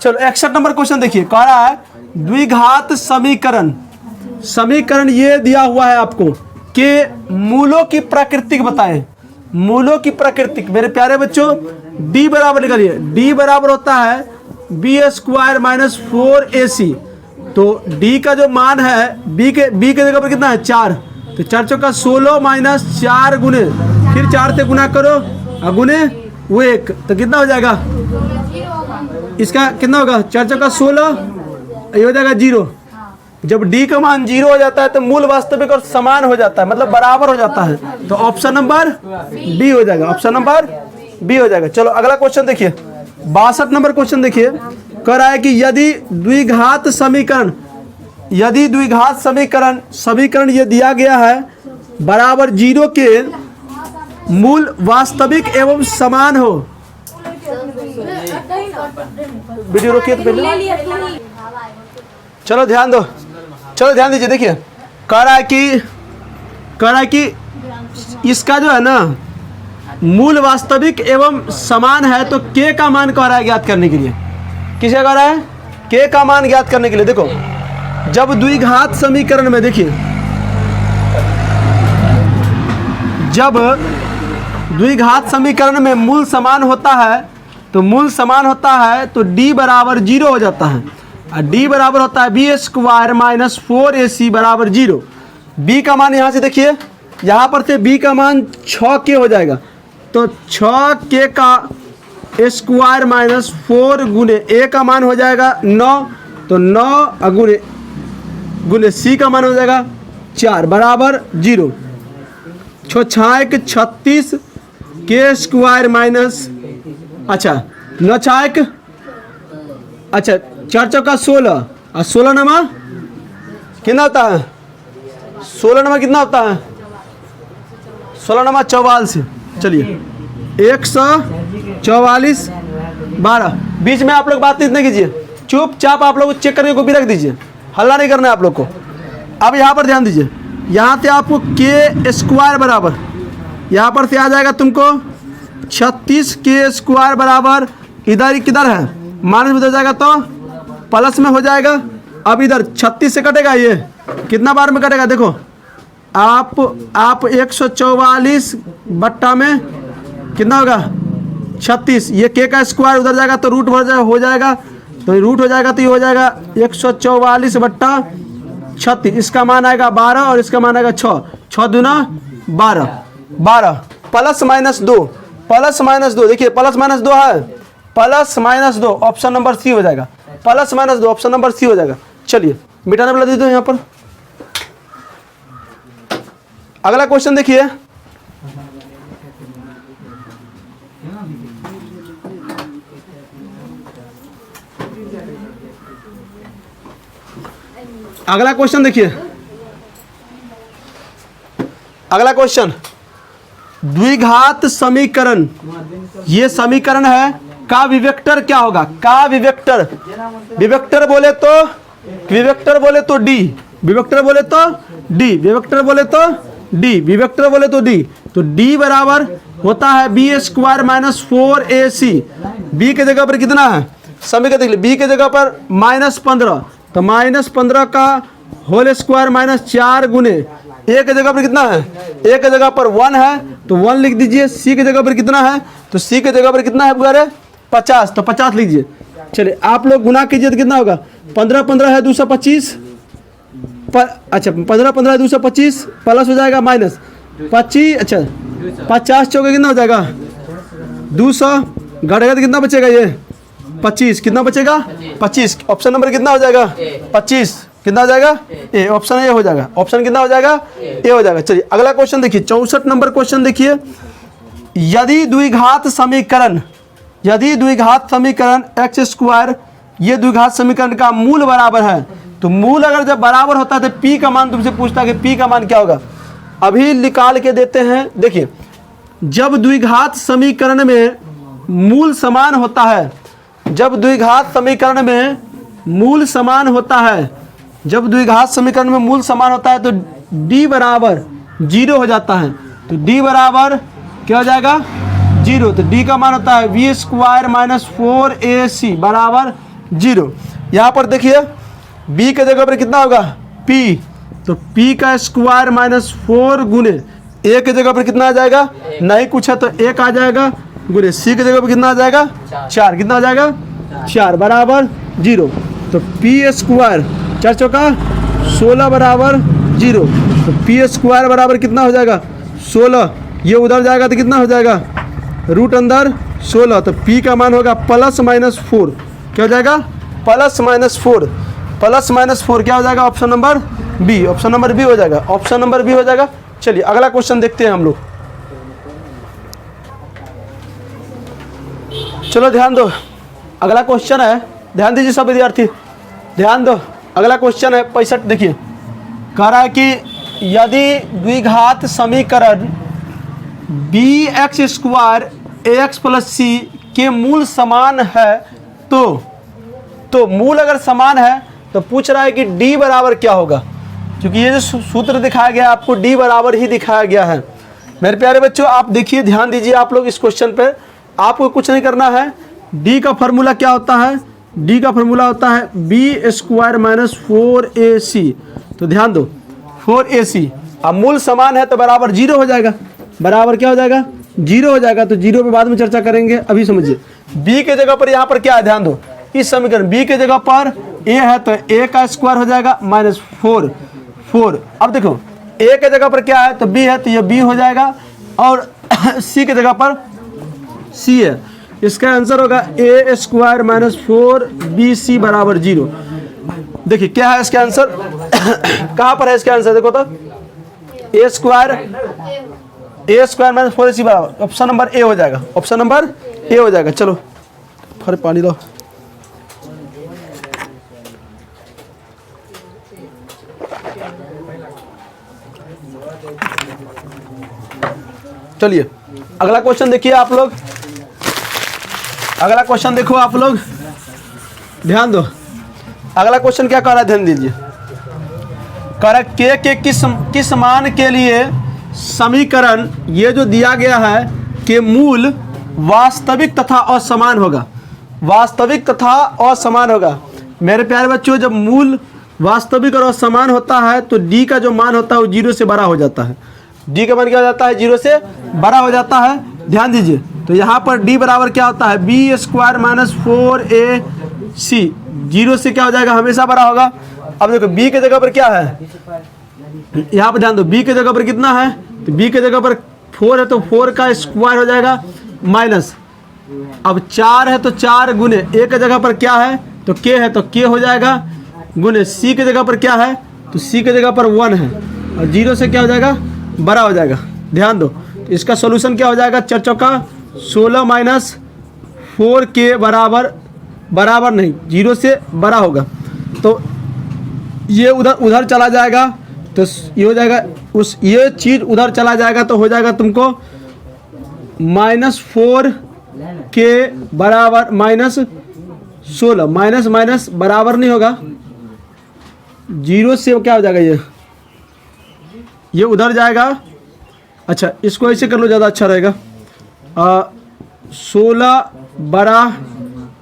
चलो 61 नंबर क्वेश्चन देखिए, कह रहा है द्विघात समीकरण। समीकरण ये दिया हुआ है आपको कि मूलों की प्राकृतिक बताएं, मूलों की प्राकृतिक। मेरे प्यारे बच्चों d बराबर निकालिए। d बराबर होता है b² माइनस 4ac। तो d का जो मान है b के जगह पर कितना है? 4। तो 4 चौका 16 माइनस 4 गुने, फिर 4 से गुना करो गुने वो 1, तो कितना हो जाएगा? इसका कितना होगा? 4 चौका 16, ये हो जाएगा 0। जब d का मान 0 हो जाता है तो मूल वास्तविक और समान हो जाता है, मतलब बराबर हो जाता है। तो ऑप्शन नंबर डी हो जाएगा, ऑप्शन नंबर बी हो जाएगा। चलो अगला क्वेश्चन देखिए, 62 नंबर क्वेश्चन देखिए। कह रहा है कि यदि द्विघात समीकरण ये दिया गया है बराबर 0 के मूल वास्तविक एवं समान हो। वीडियो रोकिए तो पहले। चलो ध्यान दो, चलो ध्यान दीजिए। देखिए कह रहा है कि इसका जो है ना मूल वास्तविक एवं समान है, तो k का मान कह रहा है ज्ञात करने के लिए। किसे कह रहा है? k का मान ज्ञात करने के लिए। देखो जब द्विघात समीकरण में, देखिए जब द्विघात समीकरण में मूल समान होता है तो d बराबर 0 हो जाता है। और d बराबर होता है b² माइनस 4ac बराबर 0। b का मान यहाँ से देखिए, यहाँ पर से b का मान 6k हो जाएगा। तो 6k का स्क्वायर माइनस 4 गुने a का मान हो जाएगा 9, तो 9 गुने c का मान हो जाएगा 4 बराबर 0। 6 36 k स्क्वायर माइनस, अच्छा 9 6, अच्छा 4 चौका 16 और 16 नमा कितना होता है? 16 नमा कितना होता है? 16 नमा 44। चलिए 144 12। बीच में आप लोग बात नहीं कीजिए, चुपचाप आप लोग चेक करके कॉपी रख दीजिए, हल्ला नहीं करना है आप लोग को। अब यहाँ पर ध्यान दीजिए, यहाँ से आपको k स्क्वायर बराबर, यहाँ पर से आ जाएगा तुमको 36k स्क्वायर बराबर, इधर किधर है माइनस में हो जाएगा तो प्लस में हो जाएगा। अब इधर 36 से कटेगा, ये कितना बार में कटेगा? देखो आप 144 बट्टा में कितना होगा 36, ये के का स्क्वायर उधर जाएगा तो रूट हो जाएगा, तो रूट हो जाएगा तो ये हो जाएगा 144 बट्टा 36, इसका मान आएगा 12 और इसका मान आएगा 6, 6 दूना 12, 12 प्लस माइनस 2, प्लस माइनस 2, देखिए प्लस माइनस 2 है, plus minus 2 option number C हो जाएगा, plus minus 2 option number C हो जाएगा। चलिए मिटाने वाला दे दो यहाँ पर। अगला क्वेश्चन देखिए, अगला क्वेश्चन देखिए, अगला क्वेश्चन द्विघात समीकरण, ये समीकरण है का विवेक्टर क्या होगा, का विवेक्टर, विवेक्टर बोले तो डी, विवेक्टर बोले तो डी, विवेक्टर बोले तो डी, विवेक्टर बोले तो डी, तो डी बराबर होता है b square minus 4ac, B के जगह पर कितना है समीकरण देख लीजिए, बी के जगह पर -15, तो -15 का होल स्क्वायर माइनस 4 गुने ए के जगह पर कितना है, ए के जगह पर 1 है तो 1 लिख दीजिए, सी के जगह पर कितना है तो सी के जगह पर कितना है बुआरे 50, तो 50 लीजिए। चलिए आप लोग गुना कीजिए तो कितना होगा, 15 15 है 225, अच्छा 15 15 है 225 प्लस हो जाएगा माइनस 25, अच्छा 50 चौके कितना हो जाएगा 200, घटेगा तो कितना बचेगा ये 25, कितना बचेगा 25, ऑप्शन नंबर कितना हो जाएगा 25, कितना हो जाएगा ए, ऑप्शन ए हो जाएगा, ऑप्शन कितना हो जाएगा ए हो जाएगा। चलिए अगला क्वेश्चन देखिए, 64 नंबर क्वेश्चन देखिए, यदि द्विघात समीकरण, यदि द्विघात समीकरण एक्स स्क्वायर, ये द्विघात समीकरण का मूल बराबर है, तो मूल अगर जब बराबर होता है तो पी का मान तुमसे पूछता है कि पी का मान क्या होगा, अभी निकाल के देते हैं। देखिए जब द्विघात समीकरण में मूल समान होता है, जब द्विघात समीकरण में मूल समान होता है, जब द्विघात समीकरण में मूल समान होता है तो d बराबर 0 हो जाता है, तो d बराबर क्या हो जाएगा 0, तो d का मान होता है वी स्क्वायर माइनस 4ac बराबर 0। यहाँ पर देखिए b के जगह पर कितना होगा p, तो p का स्क्वायर माइनस 4 गुने a के जगह पर कितना आ जाएगा, नहीं कुछ है तो 1 आ जाएगा, गुने c के जगह पर कितना आ जाएगा 4, कितना आ जाएगा 4 बराबर 0, तो p स्क्वायर 4 चौका 16 बराबर 0, तो पी स्क्वायर बराबर कितना हो जाएगा 16, ये उधर जाएगा तो कितना हो जाएगा रूट अंदर 16, तो p का मान होगा प्लस माइनस 4, क्या हो जाएगा प्लस माइनस 4, प्लस माइनस 4 क्या हो जाएगा option number B, option number B हो जाएगा, ऑप्शन नंबर बी हो जाएगा। चलिए अगला क्वेश्चन देखते हैं हम लोग, चलो ध्यान दो, अगला क्वेश्चन है, ध्यान दीजिए सब विद्यार्थी ध्यान दो, अगला क्वेश्चन है 65, देखिए कह रहा है कि यदि द्विघात समीकरण बी एक्स स्क्वायर ए एक्स प्लस सी के मूल समान है, तो मूल अगर समान है तो पूछ रहा है कि डी बराबर क्या होगा, क्योंकि ये जो सूत्र दिखाया गया है आपको डी बराबर ही दिखाया गया है। मेरे प्यारे बच्चों आप देखिए, ध्यान दीजिए आप लोग इस क्वेश्चन पे, आपको कुछ नहीं करना है, डी का फॉर्मूला क्या होता है, डी का फॉर्मूला होता है बी स्क्वायर माइनस 4ac, तो ध्यान दो 4ac, अब मूल समान है तो बराबर 0 हो जाएगा, बराबर क्या हो जाएगा 0 हो जाएगा, तो 0 पे बाद में चर्चा करेंगे, अभी समझिए b के जगह पर यहाँ पर क्या है, ध्यान दो इस समीकरण b के जगह पर a है तो a का स्क्वायर हो जाएगा माइनस 4, अब देखो a के जगह पर क्या है तो b है तो ये b हो जाएगा, और c के जगह पर c है, इसका आंसर होगा ए स्क्वायर माइनस 4bc बराबर 0। देखिए क्या है इसका आंसर कहाँ पर है इसका आंसर, देखो तो ए स्क्वायर माइनस 4ac बराबर ऑप्शन नंबर ए हो जाएगा, ऑप्शन नंबर ए हो जाएगा। चलो फिर पानी लो, चलिए अगला क्वेश्चन देखिए आप लोग, अगला क्वेश्चन देखो आप लोग, ध्यान दो अगला क्वेश्चन क्या कह रहा है, ध्यान दीजिए, कह रहा है के किस मान के लिए समीकरण ये जो दिया गया है कि मूल वास्तविक तथा असमान होगा, वास्तविक तथा असमान होगा। मेरे प्यारे बच्चों जब मूल वास्तविक और असमान होता है तो डी का जो मान होता है वो 0 से बड़ा हो जाता है। डी का मान क्या हो जाता है? 0 से बड़ा हो जाता है। ध्यान दीजिए, तो यहाँ पर डी बराबर क्या होता है? B square minus 4ac। 0 से क्या हो जाएगा? हमेशा बड़ा होगा। अब देखो बी के जगह पर क्या है, यहाँ पर ध्यान दो, बी के जगह पर कितना है? तो बी के जगह पर 4 है तो 4 का स्क्वायर हो जाएगा माइनस, अब 4 है तो 4 गुने ए के जगह पर क्या है? तो के है तो के हो जाएगा, गुने सी के जगह पर क्या है? तो सी के जगह पर 1 है और 0 से क्या हो जाएगा? बड़ा हो जाएगा। ध्यान दो, तो इसका सॉल्यूशन क्या हो जाएगा? 4 चौका 16 माइनस 4 के बराबर नहीं, 0 से बड़ा होगा। तो ये उधर चला जाएगा तो ये हो जाएगा, ये चीज़ उधर चला जाएगा तो हो जाएगा तुमको -4 के बराबर -16, माइनस बराबर नहीं होगा, 0 से क्या हो जाएगा? ये उधर जाएगा। अच्छा, इसको ऐसे कर लो, ज़्यादा अच्छा रहेगा। 16 बड़ा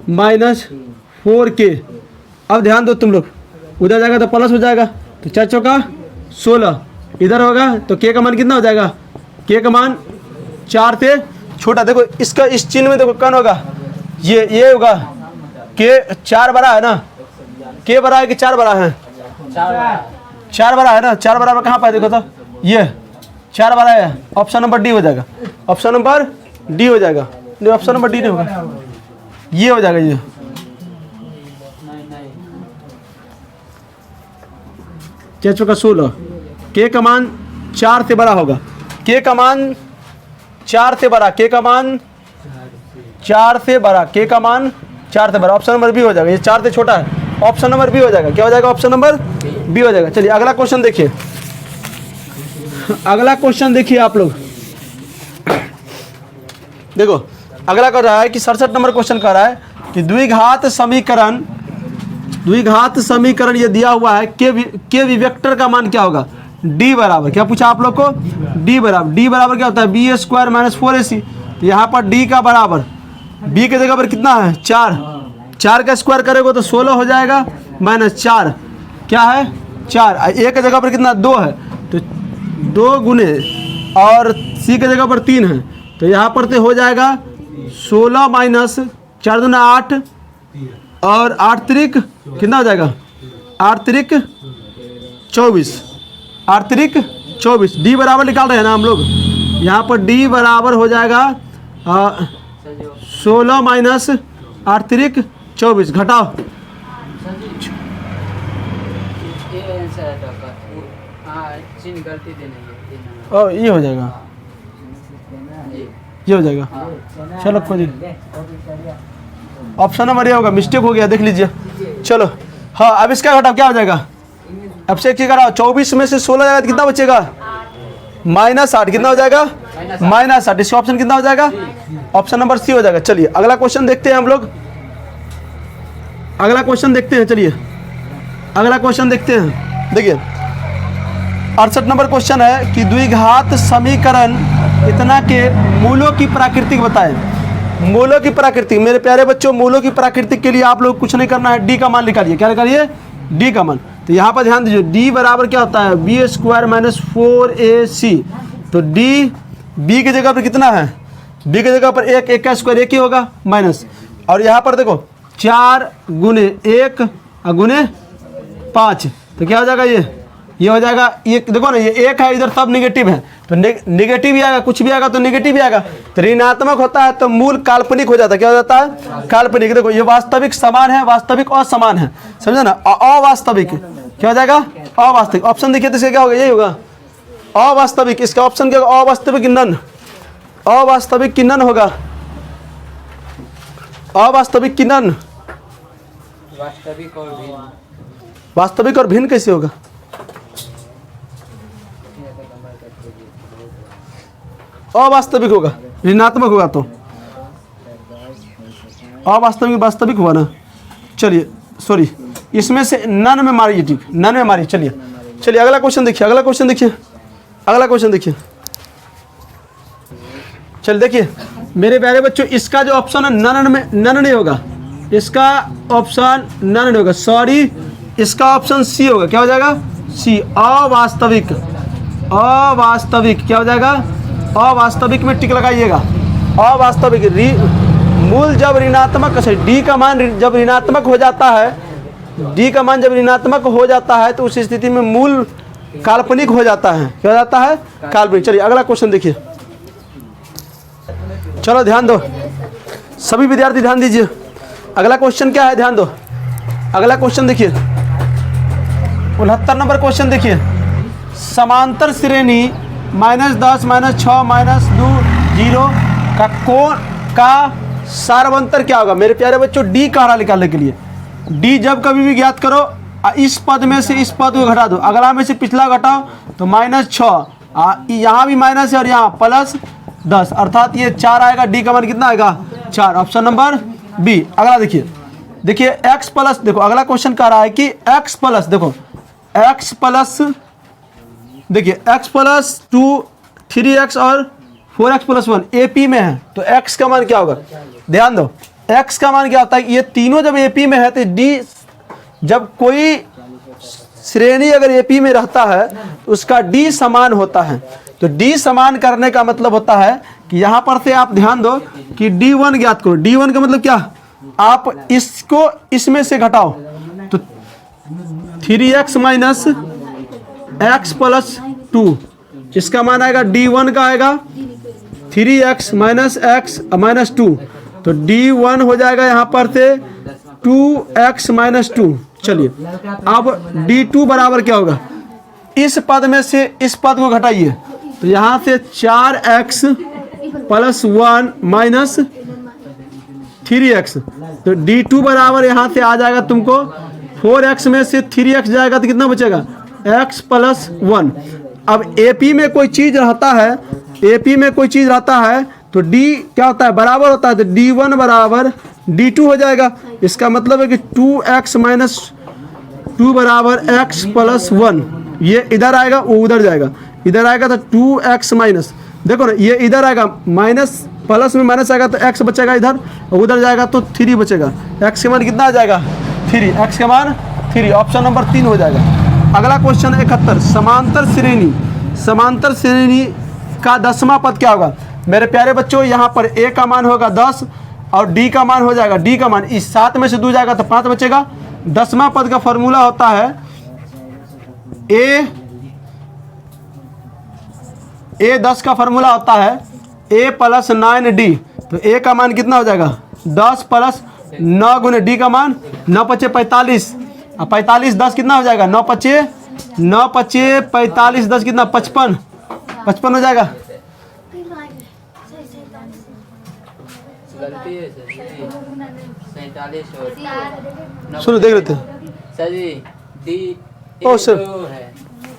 -4 के। अब ध्यान दो तुम लोग, उधर जाएगा तो प्लस हो जाएगा, तो 4 चौका 16, इधर होगा तो के का मान कितना हो जाएगा? के का मान 4 से छोटा। देखो इसका इस चिन्ह में देखो कौन होगा? ये होगा, के 4 बड़ा है ना? के बड़ा है कि 4 बड़ा है? 4 बड़ा है ना? 4 बराबर कहाँ पाए? देखो तो ये 4 बड़ा है, ऑप्शन नंबर डी हो जाएगा। ऑप्शन नंबर डी हो जाएगा। नहीं, ऑप्शन नंबर डी नहीं होगा, ये हो जाएगा। ये 4 चौका 16, के का मान 4 से बड़ा होगा, के का मान 4 से बड़ा, के का मान 4 से बड़ा, के का मान 4 से बड़ा। ऑप्शन नंबर बी हो जाएगा। ये 4 से छोटा है, ऑप्शन नंबर बी हो जाएगा। क्या हो जाएगा? ऑप्शन नंबर बी हो जाएगा। चलिए अगला क्वेश्चन देखिए, अगला क्वेश्चन देखिए आप लोग। देखो अगला कह रहा है कि 67 नंबर क्वेश्चन कह रहा है कि द्विघात समीकरण ये दिया हुआ है, के विवेक्टर का मान क्या होगा? डी बराबर, क्या पूछा आप लोग को? डी बराबर क्या होता है? B square minus 4ac। तो यहाँ पर डी का बराबर, बी के जगह पर कितना है? 4 का स्क्वायर करेगा तो 16 हो जाएगा, -4 क्या है? 4। ए के जगह पर कितना? 2 है तो 2 गुने, और सी के जगह पर 3 है तो यहाँ पर तो हो जाएगा 16 माइनस 4 दूना 8 और 8 त्रिक कितना हो जाएगा? 8 त्रिक 24। डी बराबर निकाल रहे हैं ना हम लोग। यहाँ पर डी बराबर हो जाएगा 16 माइनस 8 त्रिक 24, घटाओ। ये हो जाएगा, ये हो जाएगा। चलो कोई नहीं, ऑप्शन नंबर ये होगा, मिस्टेक हो गया, देख लीजिए। चलो हाँ, अब इसका घटाओ, क्या हो जाएगा? अब से क्या कराओ? 24 में से 16 जाएगा तो कितना बचेगा? -8। कितना हो जाएगा? -8। इसका ऑप्शन कितना हो जाएगा? ऑप्शन नंबर सी हो जाएगा। चलिए अगला क्वेश्चन देखते हैं हम लोग, अगला क्वेश्चन देखते हैं। चलिए अगला क्वेश्चन देखते हैं। देखिए 68 नंबर क्वेश्चन है कि द्विघात समीकरण इतना के मूलों की प्राकृतिक बताएं। मूलों की प्राकृतिक, मेरे प्यारे बच्चों, मूलों की प्राकृतिक के लिए आप लोग कुछ नहीं करना है, डी का मान निकालिए। क्या निकालिए? डी का मान। तो यहाँ पर ध्यान दीजिए, डी बराबर क्या होता है? B square minus 4ac। तो डी, बी की जगह पर कितना है? बी की जगह पर 1 का स्क्वायर 1 ही होगा, माइनस, और यहाँ पर देखो 4 गुने 1 गुने 5, तो क्या हो जाएगा? ये हो जाएगा। ये देखो ना, ये 1 है, इधर सब निगेटिव है तो निगेटिव भी आएगा, कुछ भी आएगा तो निगेटिव भी आएगा। तो ऋणात्मक होता है तो मूल काल्पनिक हो जाता है। क्या हो जाता है? काल्पनिक। देखो ये वास्तविक समान है, वास्तविक असमान है, समझे ना? अवास्तविक क्या हो जाएगा? अवास्तविक। ऑप्शन देखिए तो इसका क्या होगा? यही होगा, अवास्तविक। इसका ऑप्शन क्या होगा? अवास्तविक नन। अवास्तविक की नन होगा, अवास्तविक की नन। वास्तविक और भिन्न कैसे होगा? अवास्तविक होगा, ऋणात्मक होगा तो अवास्तविक वास्तविक हुआ ना। चलिए सॉरी, इसमें से नन में मारिए, ठीक, नन में मारिए। चलिए अगला क्वेश्चन देखिए, अगला क्वेश्चन देखिए। चलिए देखिए मेरे प्यारे बच्चों, इसका जो ऑप्शन है नन में, नन नहीं होगा, इसका ऑप्शन नन नहीं होगा, सॉरी इसका ऑप्शन सी होगा। क्या हो जाएगा? सी, अवास्तविक। अवास्तविक क्या हो जाएगा? अवास्तविक में टिक लगाइएगा। अवास्तविक मूल जब ऋणात्मक से डी का मान जब ऋणात्मक हो जाता है, डी का मान जब ऋणात्मक हो जाता है तो उस स्थिति में मूल काल्पनिक हो जाता है। क्या हो जाता है? काल्पनिक। चलिए अगला क्वेश्चन देखिए। चलो ध्यान दो, सभी विद्यार्थी ध्यान दीजिए। अगला क्वेश्चन क्या है? ध्यान दो, अगला क्वेश्चन देखिए, 69 नंबर क्वेश्चन देखिए। समांतर श्रेणी -10 -6 -2 0 का कोण का सार्वंतर क्या होगा? मेरे प्यारे बच्चों, डी का हरा निकालने के लिए डी जब कभी भी ज्ञात करो, इस पद में से इस पद को घटा दो, अगला में से पिछला घटाओ तो -6, यहाँ भी माइनस है और यहाँ +10, अर्थात ये 4 आएगा। डी का मान कितना आएगा? 4, ऑप्शन नंबर बी। अगला देखिए, देखिए x प्लस, देखो अगला क्वेश्चन कह रहा है कि x प्लस, देखो x प्लस, देखिए x प्लस 2 3x और 4x प्लस 1 AP में है तो x का मान क्या होगा? ध्यान दो, x का मान क्या होता है? ये तीनों जब AP में है तो d, जब कोई श्रेणी अगर AP में रहता है तो उसका d समान होता है। तो d समान करने का मतलब होता है कि यहाँ पर से आप ध्यान दो कि d1 ज्ञात करो। d1 का मतलब क्या? आप इसको इसमें से घटाओ तो 3x माइनस x प्लस 2, इसका मान आएगा d1 का आएगा 3x माइनस x माइनस 2, तो d1 हो जाएगा यहाँ पर से 2x माइनस 2। चलिए अब d2 बराबर क्या होगा? इस पद में से इस पद को घटाइए तो यहाँ से 4x प्लस 1 माइनस 3x, तो d2 बराबर यहाँ से आ जाएगा तुमको 4x में से 3x जाएगा तो कितना बचेगा? x plus 1। अब AP में कोई चीज़ रहता है, AP में कोई चीज़ रहता है तो d क्या होता है? बराबर होता है, तो d1 बराबर d2 हो जाएगा। इसका मतलब है कि 2x माइनस 2 बराबर x प्लस 1, ये इधर आएगा वो उधर जाएगा, इधर आएगा तो 2x माइनस, देखो ना ये इधर आएगा माइनस, प्लस में माइनस आएगा तो x बचेगा इधर, और उधर जाएगा तो 3 बचेगा। x के मान कितना आ जाएगा? 3, x के मान 3, ऑप्शन नंबर 3 हो जाएगा। अगला क्वेश्चन 71, समांतर श्रेणी का 10वां पद क्या होगा? मेरे प्यारे बच्चों, यहाँ पर a का मान होगा 10 और d का मान हो जाएगा, d का मान इस 7 में से 2 जाएगा तो 5 बचेगा। 10वां पद का फॉर्मूला होता है a 10 का फॉर्मूला होता है a प्लस 9d, तो a का मान कितना हो जाएगा? 10 प्लस 9 गुने d का मान 9 पचे 45, अब 45 10 कितना हो जाएगा? 9 पचे 45 10 कितना? 55 हो जाएगा। सुनो देख लेते हैं sir ji, D O sir,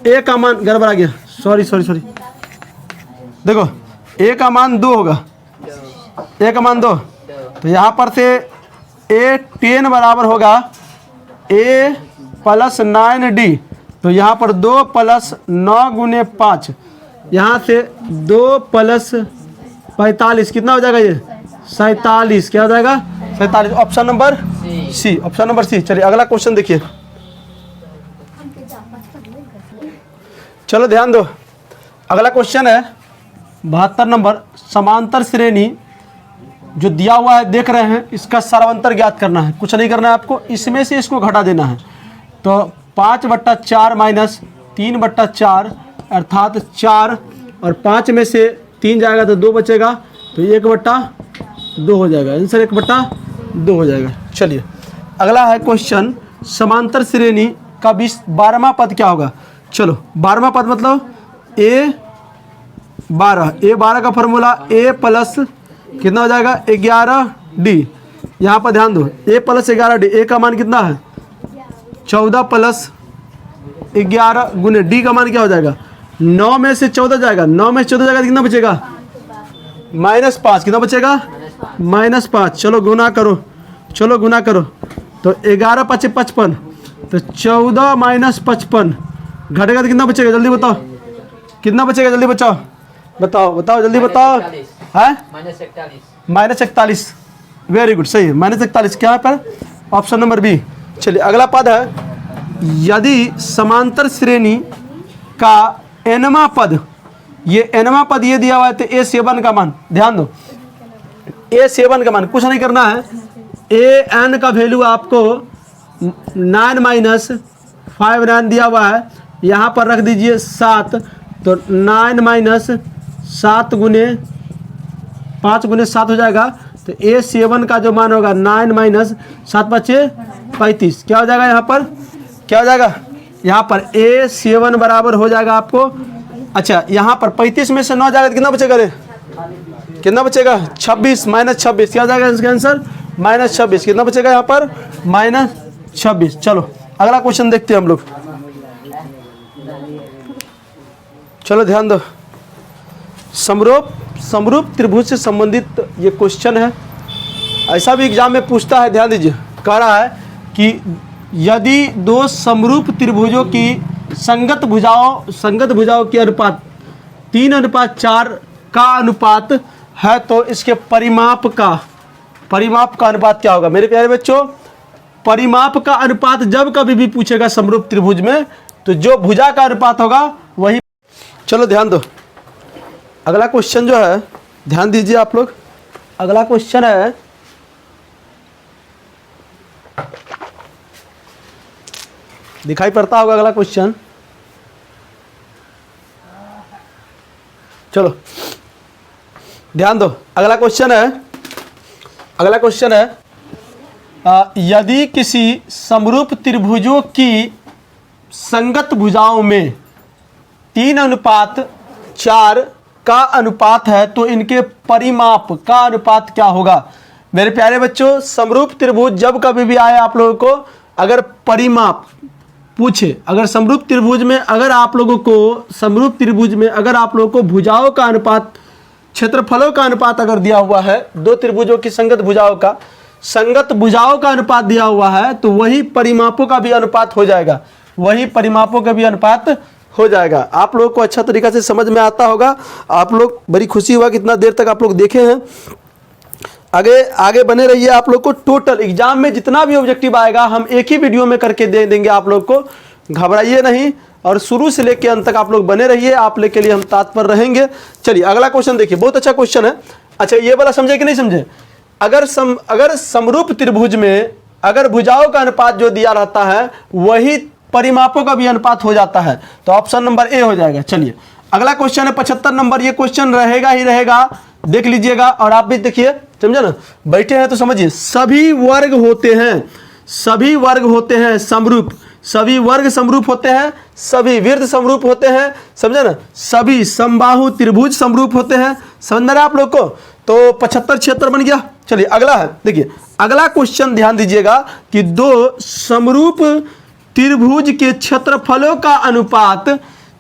a का मान गड़बड़ा गया, सॉरी। देखो a का मान 2 होगा, a का मान 2, तो यहाँ पर से a 10 बराबर होगा a प्लस 9d, तो यहाँ पर 2 प्लस 9 गुने 5, यहाँ से 2 प्लस 45 कितना हो जाएगा? ये 47, क्या हो जाएगा? 47, option number C, option number C. चलिए अगला क्वेश्चन देखिए। चलो ध्यान दो, अगला क्वेश्चन है 72 नंबर। समांतर श्रेणी जो दिया हुआ है देख रहे हैं, इसका सार्वंतर ज्ञात करना है, कुछ नहीं करना है आपको, इसमें से इसको घटा देना है। तो 5/4 माइनस 3/4 अर्थात 4, और 5 में से 3 जाएगा तो 2 बचेगा, तो 1/2 हो जाएगा, आंसर 1/2 हो जाएगा। चलिए अगला है क्वेश्चन, समांतर श्रेणी का 12वां पद क्या होगा? चलो 12वां पद मतलब A12 का फॉर्मूला a प्लस कितना हो जाएगा? 11d। यहाँ पर ध्यान दो, a प्लस 11d, a का मान कितना है? 14 प्लस 11 गुने d का मान क्या हो जाएगा? 9 में से 14 जाएगा, 9 में से 14 जाएगा तो कितना बचेगा? -5, कितना बचेगा? -5। चलो गुना करो, तो 11 पचे 55, तो 14 माइनस 55 घटेगा तो कितना बचेगा? जल्दी बताओ कितना बचेगा, जल्दी बताओ जल्दी बताओ। है -41, वेरी गुड, सही है, -41 क्या है पर? Option number B. चलिए अगला पद है यदि समांतर श्रेणी का nवां पद, ये nवां पद ये दिया हुआ है, तो a7 का मान, ध्यान दो, a7 का मान कुछ नहीं करना है, an का वैल्यू आपको 9 माइनस 5 9 दिया हुआ है, यहाँ पर रख दीजिए 7, तो 9 माइनस 7 गुने 5 गुने 7 हो जाएगा, तो a7 का जो मान होगा 9 माइनस 7 बचे 35, क्या हो जाएगा यहाँ पर, क्या हो जाएगा यहाँ पर a7 बराबर हो जाएगा आपको, अच्छा यहाँ पर 35 में से 9 जाएगा तो कितना बचेगा रे, कितना बचेगा 26 माइनस 26, क्या हो जाएगा इसका आंसर -26, कितना बचेगा यहाँ पर -26। चलो अगला क्वेश्चन देखते हैं हम लोग, चलो ध्यान दो, समरूप त्रिभुज से संबंधित ये क्वेश्चन है, ऐसा भी एग्जाम में पूछता है, ध्यान दीजिए, कह रहा है कि यदि दो समरूप त्रिभुजों की संगत भुजाओं की अनुपात 3:4 का अनुपात है, तो इसके परिमाप का अनुपात क्या होगा। मेरे प्यारे बच्चों, परिमाप का अनुपात जब कभी भी पूछेगा समरूप त्रिभुज में, तो जो भुजा का अनुपात होगा वही। चलो ध्यान दो, अगला क्वेश्चन जो है, ध्यान दीजिए आप लोग, अगला क्वेश्चन है, दिखाई पड़ता होगा अगला क्वेश्चन, चलो ध्यान दो, अगला क्वेश्चन है, यदि किसी समरूप त्रिभुजों की संगत भुजाओं में 3:4 का अनुपात है, तो इनके परिमाप का अनुपात क्या होगा। मेरे प्यारे बच्चों, समरूप त्रिभुज जब कभी भी आए आप लोगों को, अगर परिमाप पूछे, अगर समरूप त्रिभुज में अगर आप लोगों को भुजाओं का अनुपात, क्षेत्रफलों का अनुपात अगर दिया हुआ है, दो त्रिभुजों की संगत भुजाओं का अनुपात दिया हुआ है, तो वही परिमापों का भी अनुपात हो जाएगा, आप लोगों को अच्छा तरीका से समझ में आता होगा। आप लोग, बड़ी खुशी हुआ कि इतना देर तक आप लोग देखे हैं। आगे बने रहिए। आप लोग को टोटल एग्जाम में जितना भी ऑब्जेक्टिव आएगा हम एक ही वीडियो में करके दे देंगे आप लोग को, घबराइए नहीं, और शुरू से लेकर अंत तक आप लोग बने रहिए, आप लोग के लिए हम तत्पर रहेंगे। चलिए अगला क्वेश्चन देखिए, बहुत अच्छा क्वेश्चन है। अच्छा ये वाला समझे कि नहीं समझे, अगर समरूप त्रिभुज में अगर भुजाओं का अनुपात जो दिया रहता है वही परिमापों का भी अनुपात हो जाता है, तो ऑप्शन नंबर ए हो जाएगा। चलिए अगला क्वेश्चन है 75 नंबर, ये क्वेश्चन रहेगा ही रहेगा, देख लीजिएगा और आप भी देखिए, समझे ना, बैठे हैं तो समझिए। सभी वर्ग होते हैं समरूप, सभी वर्ग समरूप होते हैं, सभी वृत्त समरूप होते हैं, समझे ना, सभी समबाहु त्रिभुज समरूप होते हैं। समझ में रहा आप लोग को, तो 75 76 बन गया। चलिए अगला है, देखिए अगला क्वेश्चन ध्यान दीजिएगा कि दो समरूप त्रिभुज के क्षेत्रफलों का अनुपात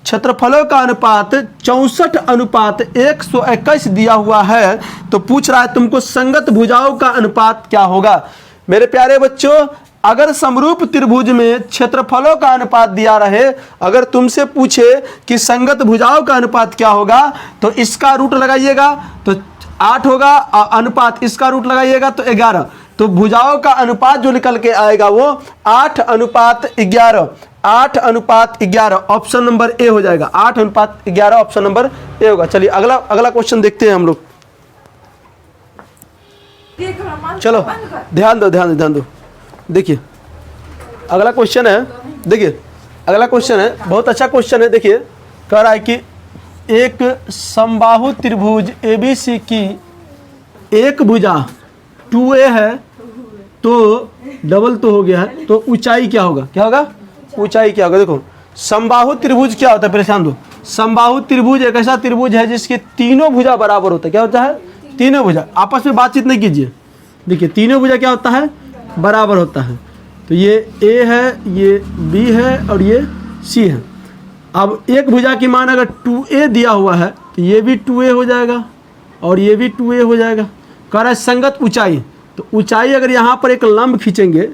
64:121 दिया हुआ है, तो पूछ रहा है तुमको संगत भुजाओं का अनुपात क्या होगा। मेरे प्यारे बच्चों, अगर समरूप त्रिभुज में क्षेत्रफलों का अनुपात दिया रहे, अगर तुमसे पूछे कि संगत भुजाओं का अनुपात क्या होगा, तो इसका रूट लगाइएगा तो 8 होगा, अनुपात इसका रूट लगाइएगा तो 11, तो भुजाओं का अनुपात जो निकल के आएगा वो 8:11, 8:11, ऑप्शन नंबर ए हो जाएगा। 8:11 ऑप्शन नंबर ए होगा। चलिए अगला क्वेश्चन देखते हैं हम लोग। चलो ध्यान दो, देखिए अगला क्वेश्चन है, बहुत अच्छा क्वेश्चन है। देखिए कह रहा है कि एक समबाहु त्रिभुज ABC की एक भुजा 2a है, तो डबल तो हो गया है, तो ऊंचाई क्या होगा, ऊंचाई क्या होगा। देखो समबाहु त्रिभुज क्या होता है, परेशान दो। समबाहु त्रिभुज एक ऐसा त्रिभुज है जिसके तीनों भुजा बराबर होता है। क्या होता है, तीनों भुजा। आपस में बातचीत नहीं कीजिए, देखिए तीनों भुजा क्या होता है, बराबर होता है। तो ये A है, ये B है और ये C है। अब एक भुजा की मान अगर 2a दिया हुआ है, तो ये भी 2a हो जाएगा और ये भी 2a हो जाएगा। कह रहा है संगत ऊंचाई, तो ऊंचाई अगर यहाँ पर एक लंब खींचेंगे,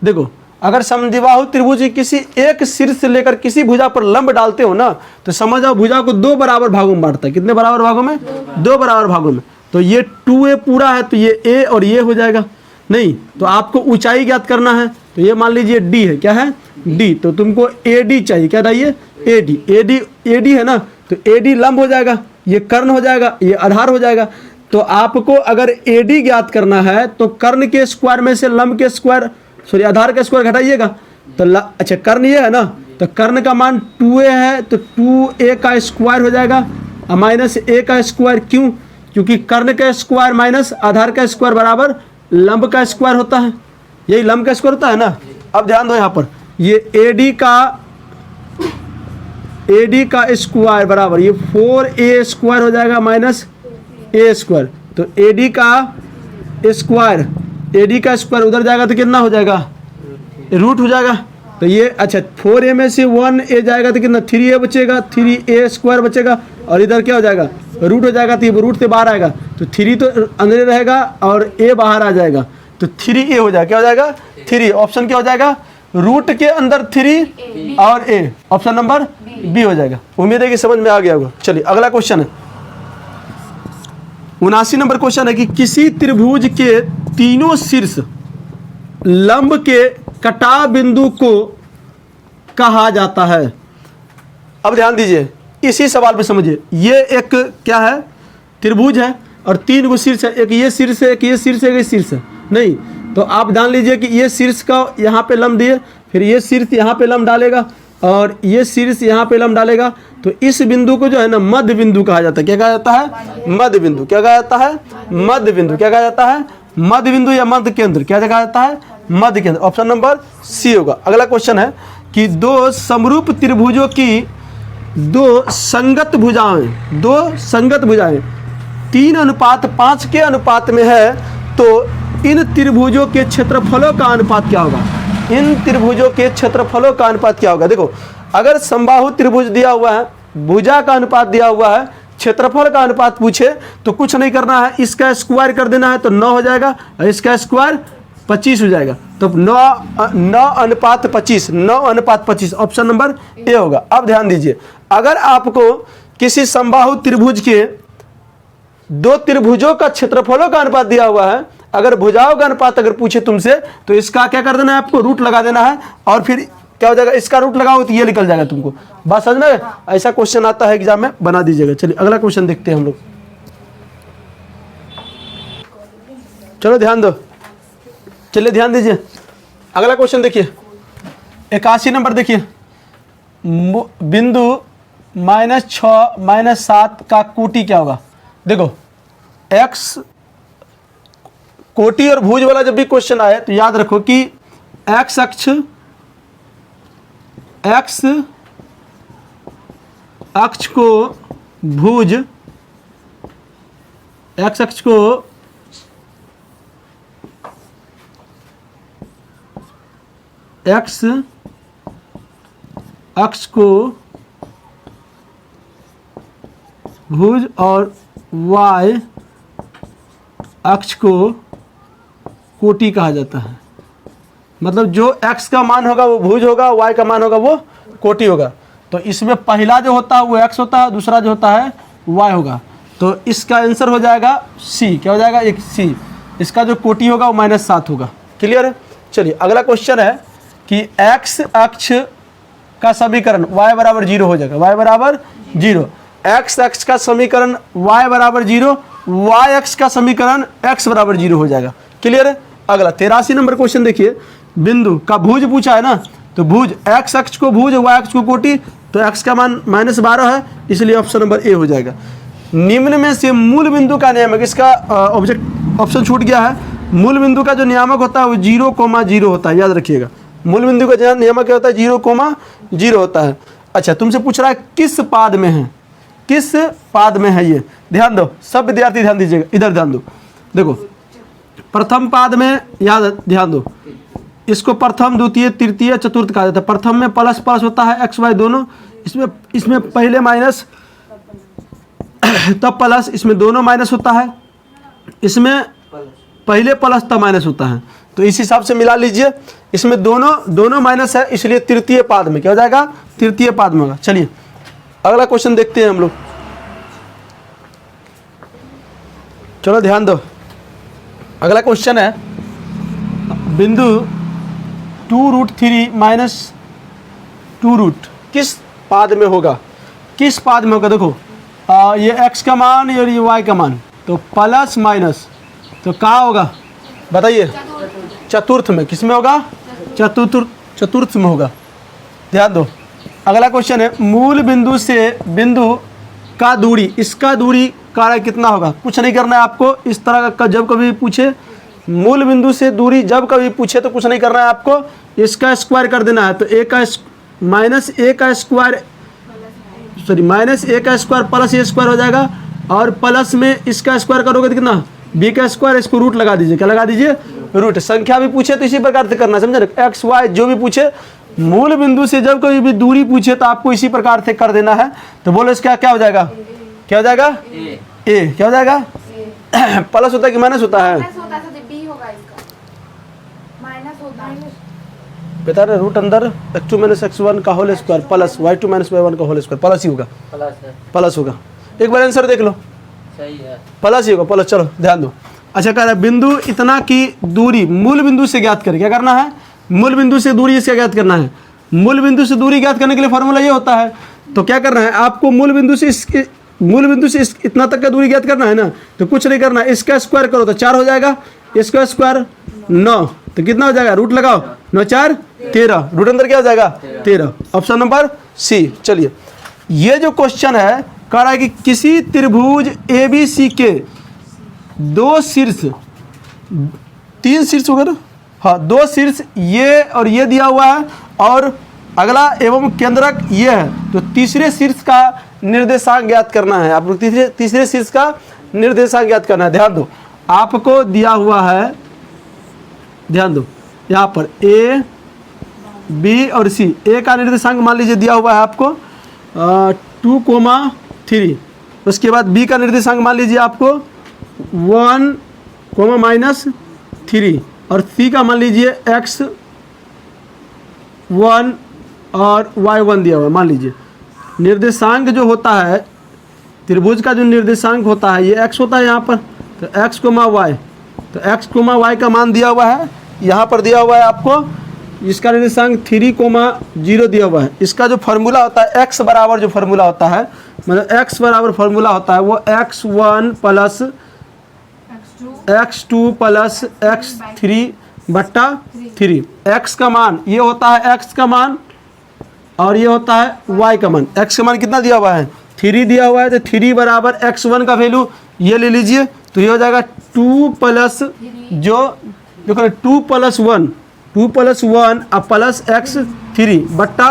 देखो अगर समद्विबाहु त्रिभुज की किसी एक शीर्ष से लेकर किसी भुजा पर लंब डालते हो ना, तो समझ आओ भुजा को 2 बराबर भागों में बांटता है। कितने बराबर भागों में, 2 बराबर भागों में। तो ये 2a पूरा है, तो ये a और ये हो जाएगा। नहीं तो आपको ऊंचाई ज्ञात करना है, तो ये मान लीजिए d है, क्या है, डी, तो तुमको ए डी चाहिए, क्या चाहिए, A D, A D, A D है ना, तो ए डी लंब हो जाएगा, ये कर्ण हो जाएगा, ये आधार हो जाएगा। तो आपको अगर ए डी ज्ञात करना है तो कर्ण के स्क्वायर में से लंब के स्क्वायर, सॉरी आधार का स्क्वायर घटाइएगा, तो अच्छा कर्ण ये है ना, तो कर्ण का मान 2a है, तो 2a का स्क्वायर हो जाएगा माइनस a का स्क्वायर, क्यों, क्योंकि कर्ण का स्क्वायर माइनस आधार का स्क्वायर बराबर लंब का स्क्वायर होता है, यही लंब का स्क्वायर होता है ना। अब ध्यान दो यहाँ पर, ये AD का स्क्वायर बराबर ये 4a स्क्वायर हो जाएगा माइनस a स्क्वायर, तो AD का स्क्वायर उधर जाएगा तो कितना हो जाएगा, रूट हो जाएगा। तो ये अच्छा 4a में से 1a जाएगा तो कितना 3a बचेगा, 3a स्क्वायर बचेगा, और इधर क्या हो जाएगा, रूट हो जाएगा, तो ये रूट से बाहर आएगा, तो 3 तो अंदर रहेगा और a बाहर आ जाएगा, तो 3a हो जाएगा, क्या हो जाएगा 3। ऑप्शन क्या हो जाएगा, रूट के अंदर 3 और a, ऑप्शन नंबर बी हो जाएगा। उम्मीद है कि समझ में आ गया होगा। चलिए अगला क्वेश्चन है, 79 नंबर क्वेश्चन है कि किसी त्रिभुज के तीनों शीर्ष लंब के कटाव बिंदु को कहा जाता है। अब ध्यान दीजिए, इसी सवाल पे समझिए, ये एक क्या है, त्रिभुज है और 3 गो शीर्ष है, एक ये शीर्ष है, एक ये शीर्ष है, एक ये शीर्ष है, नहीं तो आप जान लीजिए कि ये शीर्ष का यहाँ पे लंब दिए, फिर ये शीर्ष यहाँ पे लंब डालेगा और ये शीर्ष यहाँ पे लंब डालेगा, तो इस बिंदु को जो है ना मध्य बिंदु कहा जाता है। क्या कहा जाता है, मध्य बिंदु। क्या कहा जाता है, मध्य बिंदु। क्या कहा जाता है, मध्य बिंदु या मध्य केंद्र। क्या कहा जाता है, मध्य केंद्र। ऑप्शन नंबर सी होगा। अगला क्वेश्चन है कि दो समरूप त्रिभुजों की दो संगत भुजाएं 3:5 के अनुपात में है, तो इन त्रिभुजों के क्षेत्रफलों का अनुपात क्या होगा, इन त्रिभुजों के क्षेत्रफलों का अनुपात क्या होगा। देखो अगर समबाहु त्रिभुज दिया हुआ है, भुजा का अनुपात दिया हुआ है, क्षेत्रफल का अनुपात पूछे तो कुछ नहीं करना है, इसका स्क्वायर कर देना है तो 9 हो जाएगा और इसका स्क्वायर 25 हो जाएगा, तो 9:25, 9:25 ऑप्शन नंबर ए होगा। अब ध्यान दीजिए, अगर आपको किसी समबाहु त्रिभुज के दो त्रिभुजों का क्षेत्रफलों का अनुपात दिया हुआ है, अगर भुजाओं का अनुपात अगर पूछे तुमसे तो इसका क्या कर देना है, आपको रूट लगा देना है और फिर क्या हो जाएगा, इसका रूट लगाओ तो ये निकल जाएगा तुमको। बात समझ में, ऐसा क्वेश्चन आता है एग्जाम में, बना दीजिएगा। चलिए अगला क्वेश्चन देखते हैं हम लोग। चलो ध्यान दो, चलिए ध्यान दीजिए, अगला क्वेश्चन देखिए 81 नंबर देखिए, बिंदु -6 -7 का कोटि क्या होगा। देखो x कोटि और भुज वाला जब भी क्वेश्चन आए तो याद रखो कि x अक्ष को भुज, x अक्ष को x अक्ष को भुज और y अक्ष को कोटि कहा जाता है। मतलब जो x का मान होगा वो भुज होगा, y का मान होगा वो कोटि होगा। तो इसमें पहला जो होता है वो x होता है, दूसरा जो होता है y होगा। तो इसका आंसर हो जाएगा c। क्या हो जाएगा, एक c। इसका जो कोटि होगा वो -7 होगा। क्लियर है। चलिए अगला क्वेश्चन है कि x अक्ष का समीकरण y बराबर 0 हो जाएगा, y बराबर 0। x अक्ष का समीकरण y बराबर 0, y अक्ष का समीकरण x बराबर 0 हो जाएगा। क्लियर है। अगला 83 नंबर क्वेश्चन देखिए, बिंदु का भुज पूछा है ना, तो भुज x अक्ष को भुज, y अक्ष को कोटि, तो x का मान -12 है, इसलिए ऑप्शन नंबर ए हो जाएगा। निम्न में से मूल बिंदु का नियामक, इसका ऑप्शन छूट गया है। मूल बिंदु का जो नियामक होता है वो 0,0 होता है, याद रखिएगा। मूल बिंदु का नियामक क्या होता है, 0,0 होता है। अच्छा तुमसे पूछ रहा है किस पाद में है, किस पाद में है ये, ध्यान दो सब विद्यार्थी ध्यान दीजिएगा, इधर ध्यान दो। देखो प्रथम पाद में याद ध्यान दो, इसको प्रथम द्वितीय तृतीय चतुर्थ कहा जाता है। प्रथम में प्लस प्लस होता है एक्स वाई दोनों, इसमें पहले माइनस तब प्लस, इसमें दोनों माइनस होता है, इसमें पहले प्लस तब माइनस होता है। तो इस हिसाब से मिला लीजिए, इसमें दोनों माइनस है, इसलिए तृतीय पाद में क्या हो जाएगा, तृतीय पाद में होगा। चलिए अगला क्वेश्चन देखते हैं हम लोग। चलो ध्यान दो, अगला क्वेश्चन है बिंदु 2√3 टू रूट किस पाद में होगा, किस पाद में होगा? देखो ये x का मान और ये y का मान, तो प्लस माइनस तो कहाँ होगा बताइए? चतुर्थ में। किस में होगा? चतुर्थ में होगा। ध्यान दो, अगला क्वेश्चन है मूल बिंदु से बिंदु का दूरी, इसका दूरी कार्य कितना होगा? कुछ नहीं करना है आपको। इस तरह का जब कभी पूछे मूल बिंदु से दूरी जब कभी पूछे तो कुछ नहीं करना है आपको, इसका स्क्वायर कर देना है। तो a का माइनस a का स्क्वायर माइनस a का स्क्वायर प्लस a स्क्वायर हो जाएगा, और प्लस में इसका स्क्वायर करोगे तो कितना? b का स्क्वायर, इसको रूट लगा दीजिए। क्या लगा दीजिए? रूट। संख्या भी पूछे तो इसी प्रकार से करना, समझे ना? एक्स वाई जो भी पूछे, मूल बिंदु से जब कभी भी दूरी पूछे तो आपको इसी प्रकार से कर देना है। तो बोलो इसका क्या हो जाएगा? क्या हो जाएगा? ए। क्या हो जाएगा? प्लस होता है कि माइनस होता है? माइनस होता है तो बी होगा इसका, माइनस होता है। बता रहे रूट अंदर x2 माइनस x1 का whole square plus y2 minus y1 का होल स्क्वायर प्लस ही होगा, प्लस होगा। एक बार आंसर देख लो, सही है, प्लस ही होगा, प्लस। चलो ध्यान दो। अच्छा कह रहा है बिंदु इतना की दूरी मूल बिंदु से ज्ञात करें। क्या करना है? मूल बिंदु से दूरी इसका ज्ञात करना है। मूल बिंदु से दूरी ज्ञात करने के लिए फॉर्मूला ये होता है। तो क्या करना है आपको? मूल बिंदु से इतना तक का दूरी ज्ञात करना है ना, तो कुछ नहीं करना, इसका स्क्वायर करो तो 4 हो जाएगा, इसका स्क्वायर 9, तो कितना हो जाएगा? रूट लगाओ, 9 4 13, रूट अंदर क्या हो जाएगा? 13। Option number C. चलिए ये जो क्वेश्चन है कह रहा है कि किसी त्रिभुज ABC के 2 शीर्ष, 3 शीर्ष होगा ना, हाँ 2 शीर्ष ये और ये दिया हुआ है, और अगला एवं केंद्रक ये है। तो तीसरे शीर्ष का निर्देशांक ज्ञात करना है आपको। तीसरे शीर्ष का निर्देशांक ज्ञात करना है। ध्यान दो, आपको दिया हुआ है, ध्यान दो यहाँ पर A B और C। A का निर्देशांक मान लीजिए दिया हुआ है आपको 2,3। उसके बाद B का निर्देशांक मान लीजिए आपको 1,-3, और C का मान लीजिए x1 और y1 दिया हुआ है। मान लीजिए निर्देशांक जो होता है त्रिभुज का, जो निर्देशांक होता है ये x होता है यहाँ पर, तो x, y, तो x, y का मान दिया हुआ है यहाँ पर, दिया हुआ है आपको। इसका निर्देशांक 3,0 दिया हुआ है। इसका जो फार्मूला होता है x बराबर, जो फार्मूला होता है मतलब x बराबर फार्मूला होता है वो x1 plus x2 plus x3 बट्टा 3। x का मान ये होता है, x का मान, और ये होता है y का मान। x का मान कितना दिया हुआ है? 3 दिया हुआ है, तो 3 बराबर x1 का वैल्यू ये ले लीजिए, तो ये हो जाएगा 2 प्लस जो देखो 2 प्लस 1 और प्लस x3 बट्टा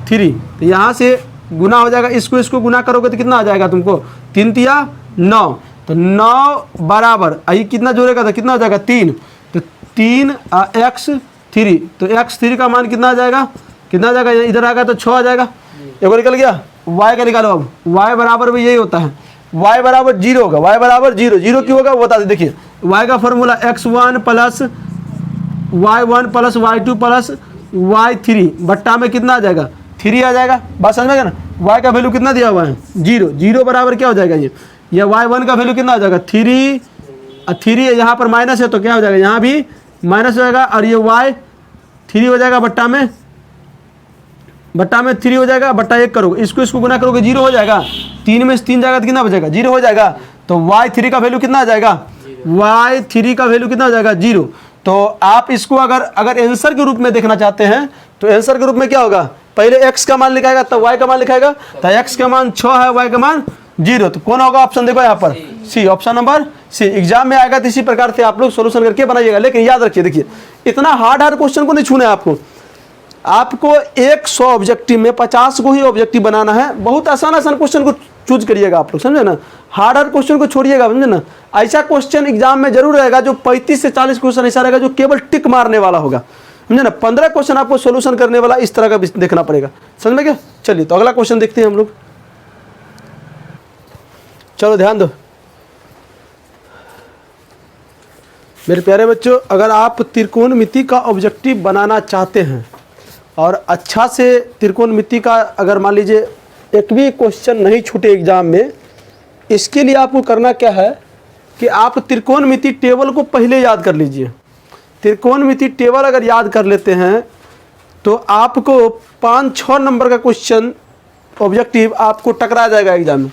3। तो यहाँ से गुना हो जाएगा, इसको गुना करोगे तो कितना आ जाएगा तुमको? 3 तिया 9, तो 9 बराबर आई कितना जोड़ेगा तो कितना हो जाएगा? 3, तो 3 x3, तो x3 का मान कितना आ जाएगा? कितना आ जाएगा? इधर आ गया तो 6 आ जाएगा। एक बार निकल गया। y का निकालो अब। y बराबर भी यही होता है, y बराबर 0 होगा। y बराबर 0 क्यों होगा वो बता दें। देखिए y का formula x1 plus y1 plus y2 plus y3 बट्टा में कितना आ जाएगा? 3 आ जाएगा। बात समझ में गया ना? y का वैल्यू कितना दिया हुआ है? 0 बराबर क्या हो जाएगा? ये y1 का वैल्यू कितना आ जाएगा? 3 यहाँ पर माइनस है तो क्या हो जाएगा? यहाँ भी माइनस हो जाएगा, और ये y3 हो जाएगा बट्टा में 3 हो जाएगा, बट्टा 1 करोगे, इसको गुना करोगे 0 हो जाएगा। 3 में से 3 जाएगा तो कितना बचेगा? 0 हो जाएगा। तो y3 का वैल्यू कितना आ जाएगा? y3 का वैल्यू कितना हो जाएगा? 0। तो आप इसको अगर आंसर के रूप में देखना चाहते हैं तो आंसर के रूप में क्या होगा? पहले x का मान लिखाएगा तब y का मान लिखाएगा। तो x का मान 6 है, y का मान 0, तो कौन होगा? ऑप्शन देखो यहाँ पर सी, ऑप्शन नंबर सी। एग्जाम में आएगा तो इसी प्रकार से आप लोग सोल्यूशन करके बनाइएगा। लेकिन याद रखिए, देखिए इतना हार्ड क्वेश्चन को नहीं छूना है आपको 100 ऑब्जेक्टिव में 50 को ही ऑब्जेक्टिव बनाना है। बहुत आसान क्वेश्चन को चूज करिएगा आप लोग, समझे ना? हार्ड क्वेश्चन को छोड़िएगा, समझे ना? ऐसा क्वेश्चन एग्जाम में जरूर रहेगा जो 35 से 40 क्वेश्चन ऐसा रहेगा जो केवल टिक मारने वाला होगा, समझे ना? 15 क्वेश्चन आपको सोल्यूशन करने वाला इस तरह का देखना पड़ेगा, समझ में क्या? चलिए तो अगला क्वेश्चन देखते हैं हम लोग। चलो ध्यान दो मेरे प्यारे बच्चों, अगर आप त्रिकोणमिति का ऑब्जेक्टिव बनाना चाहते हैं और अच्छा से त्रिकोणमिति का अगर मान लीजिए एक भी क्वेश्चन नहीं छूटे एग्जाम में, इसके लिए आपको करना क्या है कि आप त्रिकोणमिति टेबल को पहले याद कर लीजिए। त्रिकोणमिति टेबल अगर याद कर लेते हैं तो आपको 5-6 नंबर का क्वेश्चन ऑब्जेक्टिव आपको टकरा जाएगा एग्जाम में।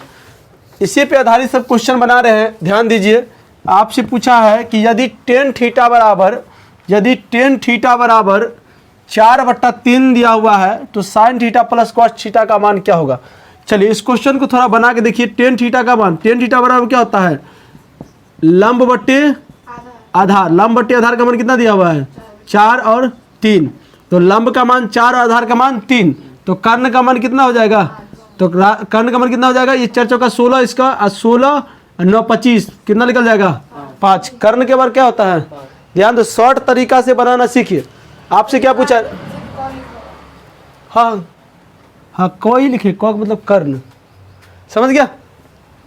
इसी पे आधारित सब क्वेश्चन बना रहे हैं, ध्यान दीजिए। आपसे पूछा है कि यदि टेन थीटा बराबर 4/3 दिया हुआ है तो sine theta plus cos theta का मान क्या होगा। चलिए इस क्वेश्चन को थोड़ा बना के देखिए। टेन थीटा का मान, टेन थीटा बराबर क्या होता है, लंब बट्टे आधार। लंब बट्टे आधार का मान कितना दिया हुआ है, 4 और 3। तो लंब का मान 4 और आधार का मान 3, तो कर्ण का मान कितना हो जाएगा, तो कर्ण का मान कितना हो जाएगा, ये 4 चौका 16, इसका 16 9 25, कितना निकल जाएगा 5। कर्ण के बार क्या होता है, ध्यान दो, शॉर्ट तरीका से बनाना सीखिए। आपसे क्या पूछा, हाँ कोई लिखे, कौ मतलब कर्ण, समझ गया।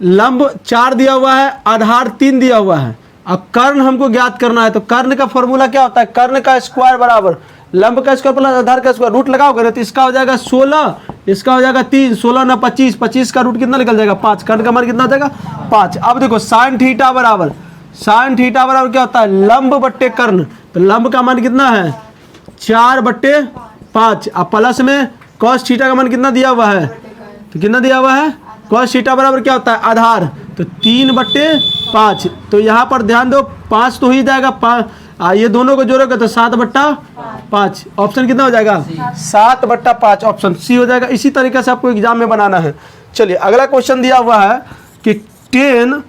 लंब 4 दिया हुआ है, आधार 3 दिया हुआ है, अब कर्ण हमको ज्ञात करना है। तो कर्ण का फॉर्मूला क्या होता है, कर्ण का स्क्वायर बराबर लंब का स्क्वायर प्लस आधार का स्क्वायर, रूट लगाओगे ना तो इसका हो जाएगा 16, इसका हो जाएगा 3, 16 ना 25, 25 का रूट कितना निकल जाएगा 5, कर्ण का मान कितना हो जाएगा 5। अब देखो साइन थीटा बराबर क्या होता है, लंब बट्टे कर्ण। तो लंब का मान कितना है 4/5, अब प्लस में कॉस थीटा का मान कितना दिया हुआ है, तो कितना दिया हुआ है, कॉस थीटा बराबर क्या होता है आधार, तो 3/5। तो यहाँ पर ध्यान दो 5 तो हो ही जाएगा, ये दोनों को जोड़ोगे तो 7/5। ऑप्शन कितना हो जाएगा 7/5, ऑप्शन सी हो जाएगा। इसी तरीके से आपको एग्जाम में बनाना है। चलिए अगला क्वेश्चन दिया हुआ है कि टेन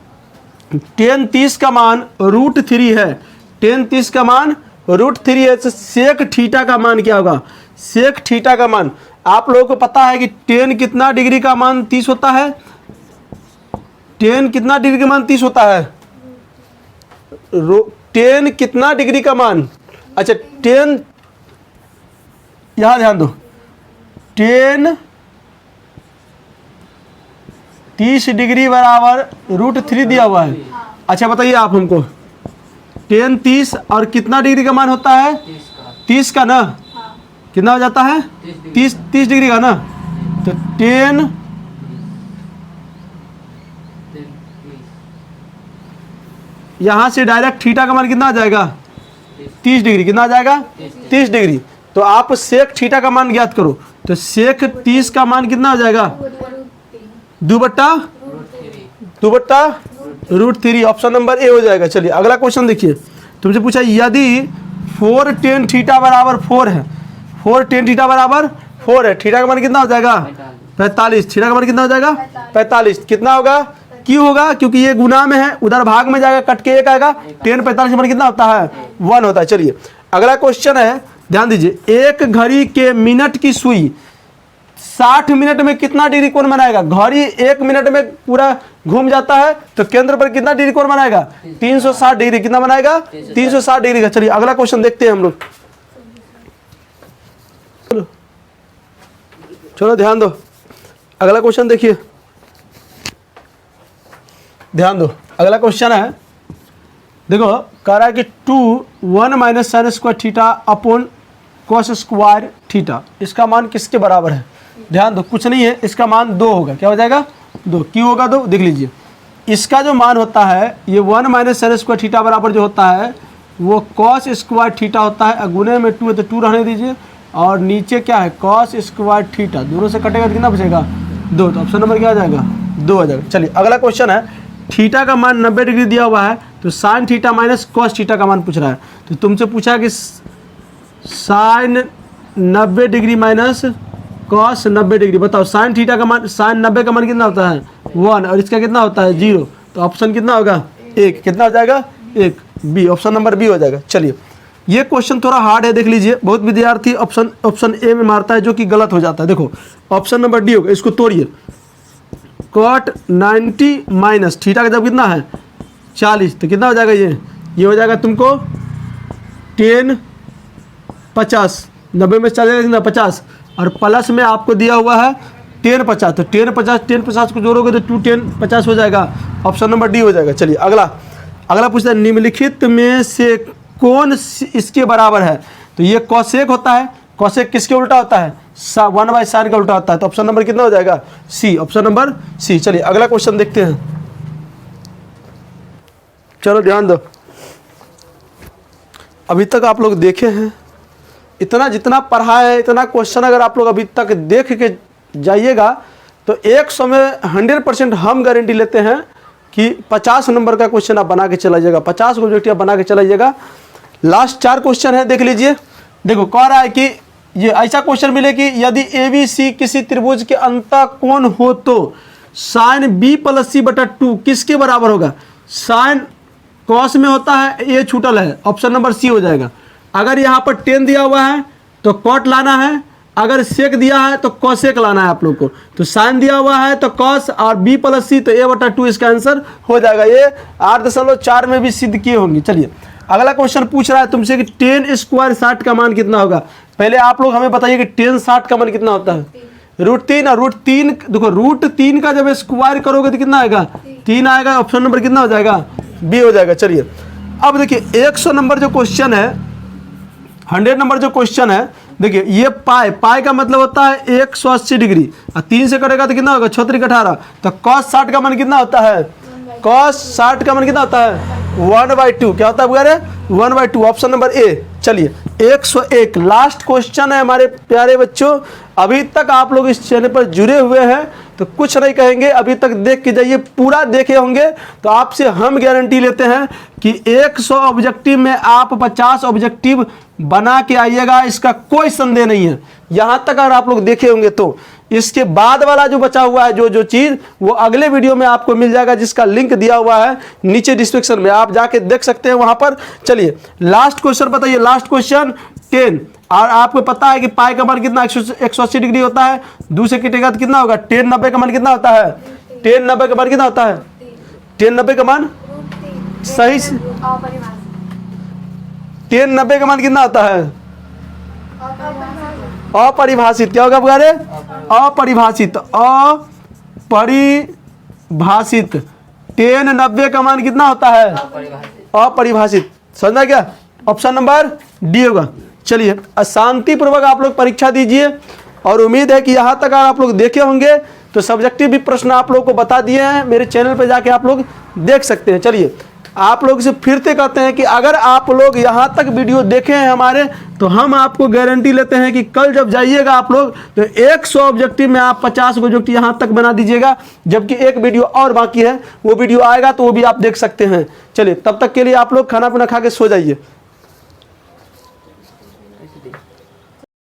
30 का मान √3 है, टेन 30 का मान √3 है, तो सेक थीटा का मान क्या होगा। सेक थीटा का मान आप लोगों को पता है कि टेन कितना डिग्री का मान 30 होता है, टेन कितना डिग्री का मान 30 होता है, टेन कितना डिग्री का मान, अच्छा टेन, यहां ध्यान दो, टेन 30 डिग्री बराबर √3 दिया हुआ है। अच्छा बताइए आप हमको, टेन 30 और कितना डिग्री का मान होता है 30 का ना, कितना हो जाता है 30 डिग्री का ना, तो टेन यहां से डायरेक्ट थीटा का मान कितना आ जाएगा 30 डिग्री, कितना आ जाएगा 30 डिग्री। तो आप सेक थीटा का मान ज्ञात करो, तो सेक 30 का मान कितना हो जाएगा 2/√3, ऑप्शन नंबर ए हो जाएगा। चलिए अगला क्वेश्चन देखिए, तुमसे पूछा यदि 4 tan थीटा बराबर 4 है, 4 tan थीटा बराबर 4 है, थीटा का मान कितना हो जाएगा 45, थीटा का मान कितना हो जाएगा 45, कितना होगा, क्यों होगा, क्योंकि ये गुना में है, उधर भाग में जाएगा, कट के 1 आएगा, tan 45 का मान कितना होता है 1 होता है। चलिए अगला क्वेश्चन है, ध्यान दीजिए, एक घड़ी के मिनट की सुई 60 मिनट में कितना डिग्री कोण बनाएगा। घड़ी 1 मिनट में पूरा घूम जाता है, तो केंद्र पर कितना डिग्री कोण बनाएगा 360 डिग्री, कितना बनाएगा 360 डिग्री का। चलिए अगला क्वेश्चन देखते हैं हम लोग, चलो ध्यान दो, अगला क्वेश्चन देखिए, ध्यान दो, अगला क्वेश्चन है, देखो कह रहा है कि 1 - sin square theta upon cos square theta, इसका मान किसके बराबर है। ध्यान दो, कुछ नहीं है, इसका मान 2 होगा, क्या हो जाएगा 2, क्यों होगा 2, देख लीजिए। इसका जो मान होता है ये 1 - sin स्क्वायर थीटा बराबर जो होता है वो cos स्क्वायर थीटा होता है, गुने में 2 है तो 2 रहने दीजिए, और नीचे क्या है cos स्क्वायर थीटा, दोनों से कटेगा तो कितना बचेगा 2, तो ऑप्शन नंबर क्या आ जाएगा 2 आ जाएगा। चलिए अगला क्वेश्चन है, थीटा का मान 90 डिग्री दिया हुआ है, तो sine theta minus cos theta का मान पूछ रहा है। तो तुमसे पूछा कि sine 90 degree minus cos 90 degree, बताओ साइन थीटा का मान, साइन 90 का मान कितना होता है 1 और इसका कितना होता है 0, तो ऑप्शन कितना होगा 1, कितना हो जाएगा 1, बी, ऑप्शन नंबर बी हो जाएगा। चलिए ये क्वेश्चन थोड़ा हार्ड है, देख लीजिए, बहुत विद्यार्थी ऑप्शन ए में मारता है जो कि गलत हो जाता है। देखो ऑप्शन नंबर डी होगा, इसको तोड़िए, कॉट 90 माइनस थीटा का जब कितना है 40, तो कितना हो जाएगा ये हो जाएगा तुमको tan 50, 90 में 40 कितना 50, और प्लस में आपको दिया हुआ है tan 50, तो tan 50 को जोड़ोगे तो 2 tan 50 हो जाएगा, ऑप्शन नंबर डी हो जाएगा। चलिए अगला पूछता है, निम्नलिखित में से कौन इसके बराबर है। तो ये कॉसेक होता है, कॉसेक किसके उल्टा होता है 1/sin का उल्टा होता है, तो ऑप्शन नंबर कितना हो जाएगा सी, ऑप्शन नंबर सी। चलिए अगला क्वेश्चन देखते हैं, चलो ध्यान दो, अभी तक आप लोग देखे हैं इतना जितना पढ़ा है इतना क्वेश्चन अगर आप लोग अभी तक देख के जाइएगा तो 100 में 100% हम गारंटी लेते हैं कि 50 नंबर का क्वेश्चन आप बना के चला जाइएगा, 50 ऑब्जेक्टिव आप बना के चला जाइएगा। लास्ट 4 क्वेश्चन है, देख लीजिए। देखो कह रहा है कि ये ऐसा क्वेश्चन मिले कि यदि ABC किसी त्रिभुज के अंतःकोण हो तो साइन B + C/2 किसके बराबर होगा। साइन कॉस में होता है, ये छूटल है, ऑप्शन नंबर C हो जाएगा। अगर यहाँ पर टेन दिया हुआ है तो कॉट लाना है, अगर सेक दिया है तो कॉसेक लाना है आप लोग को। तो साइन दिया हुआ है तो कॉस और B + C तो A/2 इसका आंसर हो जाएगा। ये 8.4 में भी सिद्ध किए होंगे। चलिए अगला क्वेश्चन पूछ रहा है तुमसे कि 10 स्क्वायर 60 का मान कितना होगा। पहले आप लोग हमें बताइए कि 10 60 का मान कितना होता है। √3 और √3 देखो √3 का जब स्क्वायर करोगे तो कितना आएगा 3 आएगा। ऑप्शन नंबर कितना हो जाएगा B हो जाएगा। चलिए अब देखिए 100 नंबर जो क्वेश्चन है, 100 नंबर जो क्वेश्चन है, देखिए ये पाई का मतलब होता है 180 डिग्री और 3 से करेगा तो कितना होगा 6 18। तो cos 60 का मान कितना होता है, cos 60 का मान कितना होता है 1/2। क्या होता है वगैरह 1/2, ऑप्शन नंबर A। चलिए 101 लास्ट क्वेश्चन है हमारे प्यारे बच्चों। अभी तक आप लोग इस चैनल पर जुड़े हुए हैं तो कुछ नहीं कहेंगे, अभी तक देख के जाइए, पूरा देखे होंगे तो आपसे हम गारंटी लेते हैं कि 100 ऑब्जेक्टिव में आप 50 ऑब्जेक्टिव बना के आइएगा, इसका कोई संदेह नहीं है। यहाँ तक अगर आप लोग देखे होंगे तो इसके बाद वाला जो बचा हुआ है जो चीज़ वो अगले वीडियो में आपको मिल जाएगा, जिसका लिंक दिया हुआ है नीचे डिस्क्रिप्शन में, आप जाके देख सकते हैं वहाँ पर। चलिए लास्ट क्वेश्चन बताइए, लास्ट क्वेश्चन 10। और आपको पता है कि पाई का मान कितना 180 डिग्री होता है, दूसरे कटेगा तो कितना होगा 10 90 का मान कितना होता है 10 90 का मान कितना होता है 10 90 का मान सही से 10 90 का मान कितना होता है अपरिभाषित। क्या होगा वगैरह अपरिभाषित, अपरिभाषित। 10 90 का मान कितना होता है अपरिभाषित। समझना क्या, ऑप्शन नंबर D होगा। चलिए शांतिपूर्वक आप लोग परीक्षा दीजिए और उम्मीद है कि यहाँ तक अगर आप लोग देखे होंगे तो सब्जेक्टिव भी प्रश्न आप लोग को बता दिए हैं, मेरे चैनल पे जाके आप लोग देख सकते हैं। चलिए आप लोग से फिर से कहते हैं कि अगर आप लोग यहाँ तक वीडियो देखे हैं हमारे तो हम आपको गारंटी लेते हैं कि कल जब जाइएगा आप लोग तो 100 ऑब्जेक्टिव में आप 50 ऑब्जेक्टिव यहाँ तक बना दीजिएगा, जबकि एक वीडियो और बाकी है, वो वीडियो आएगा तो वो भी आप देख सकते हैं। चलिए तब तक के लिए आप लोग खाना पीना खा के सो जाइए।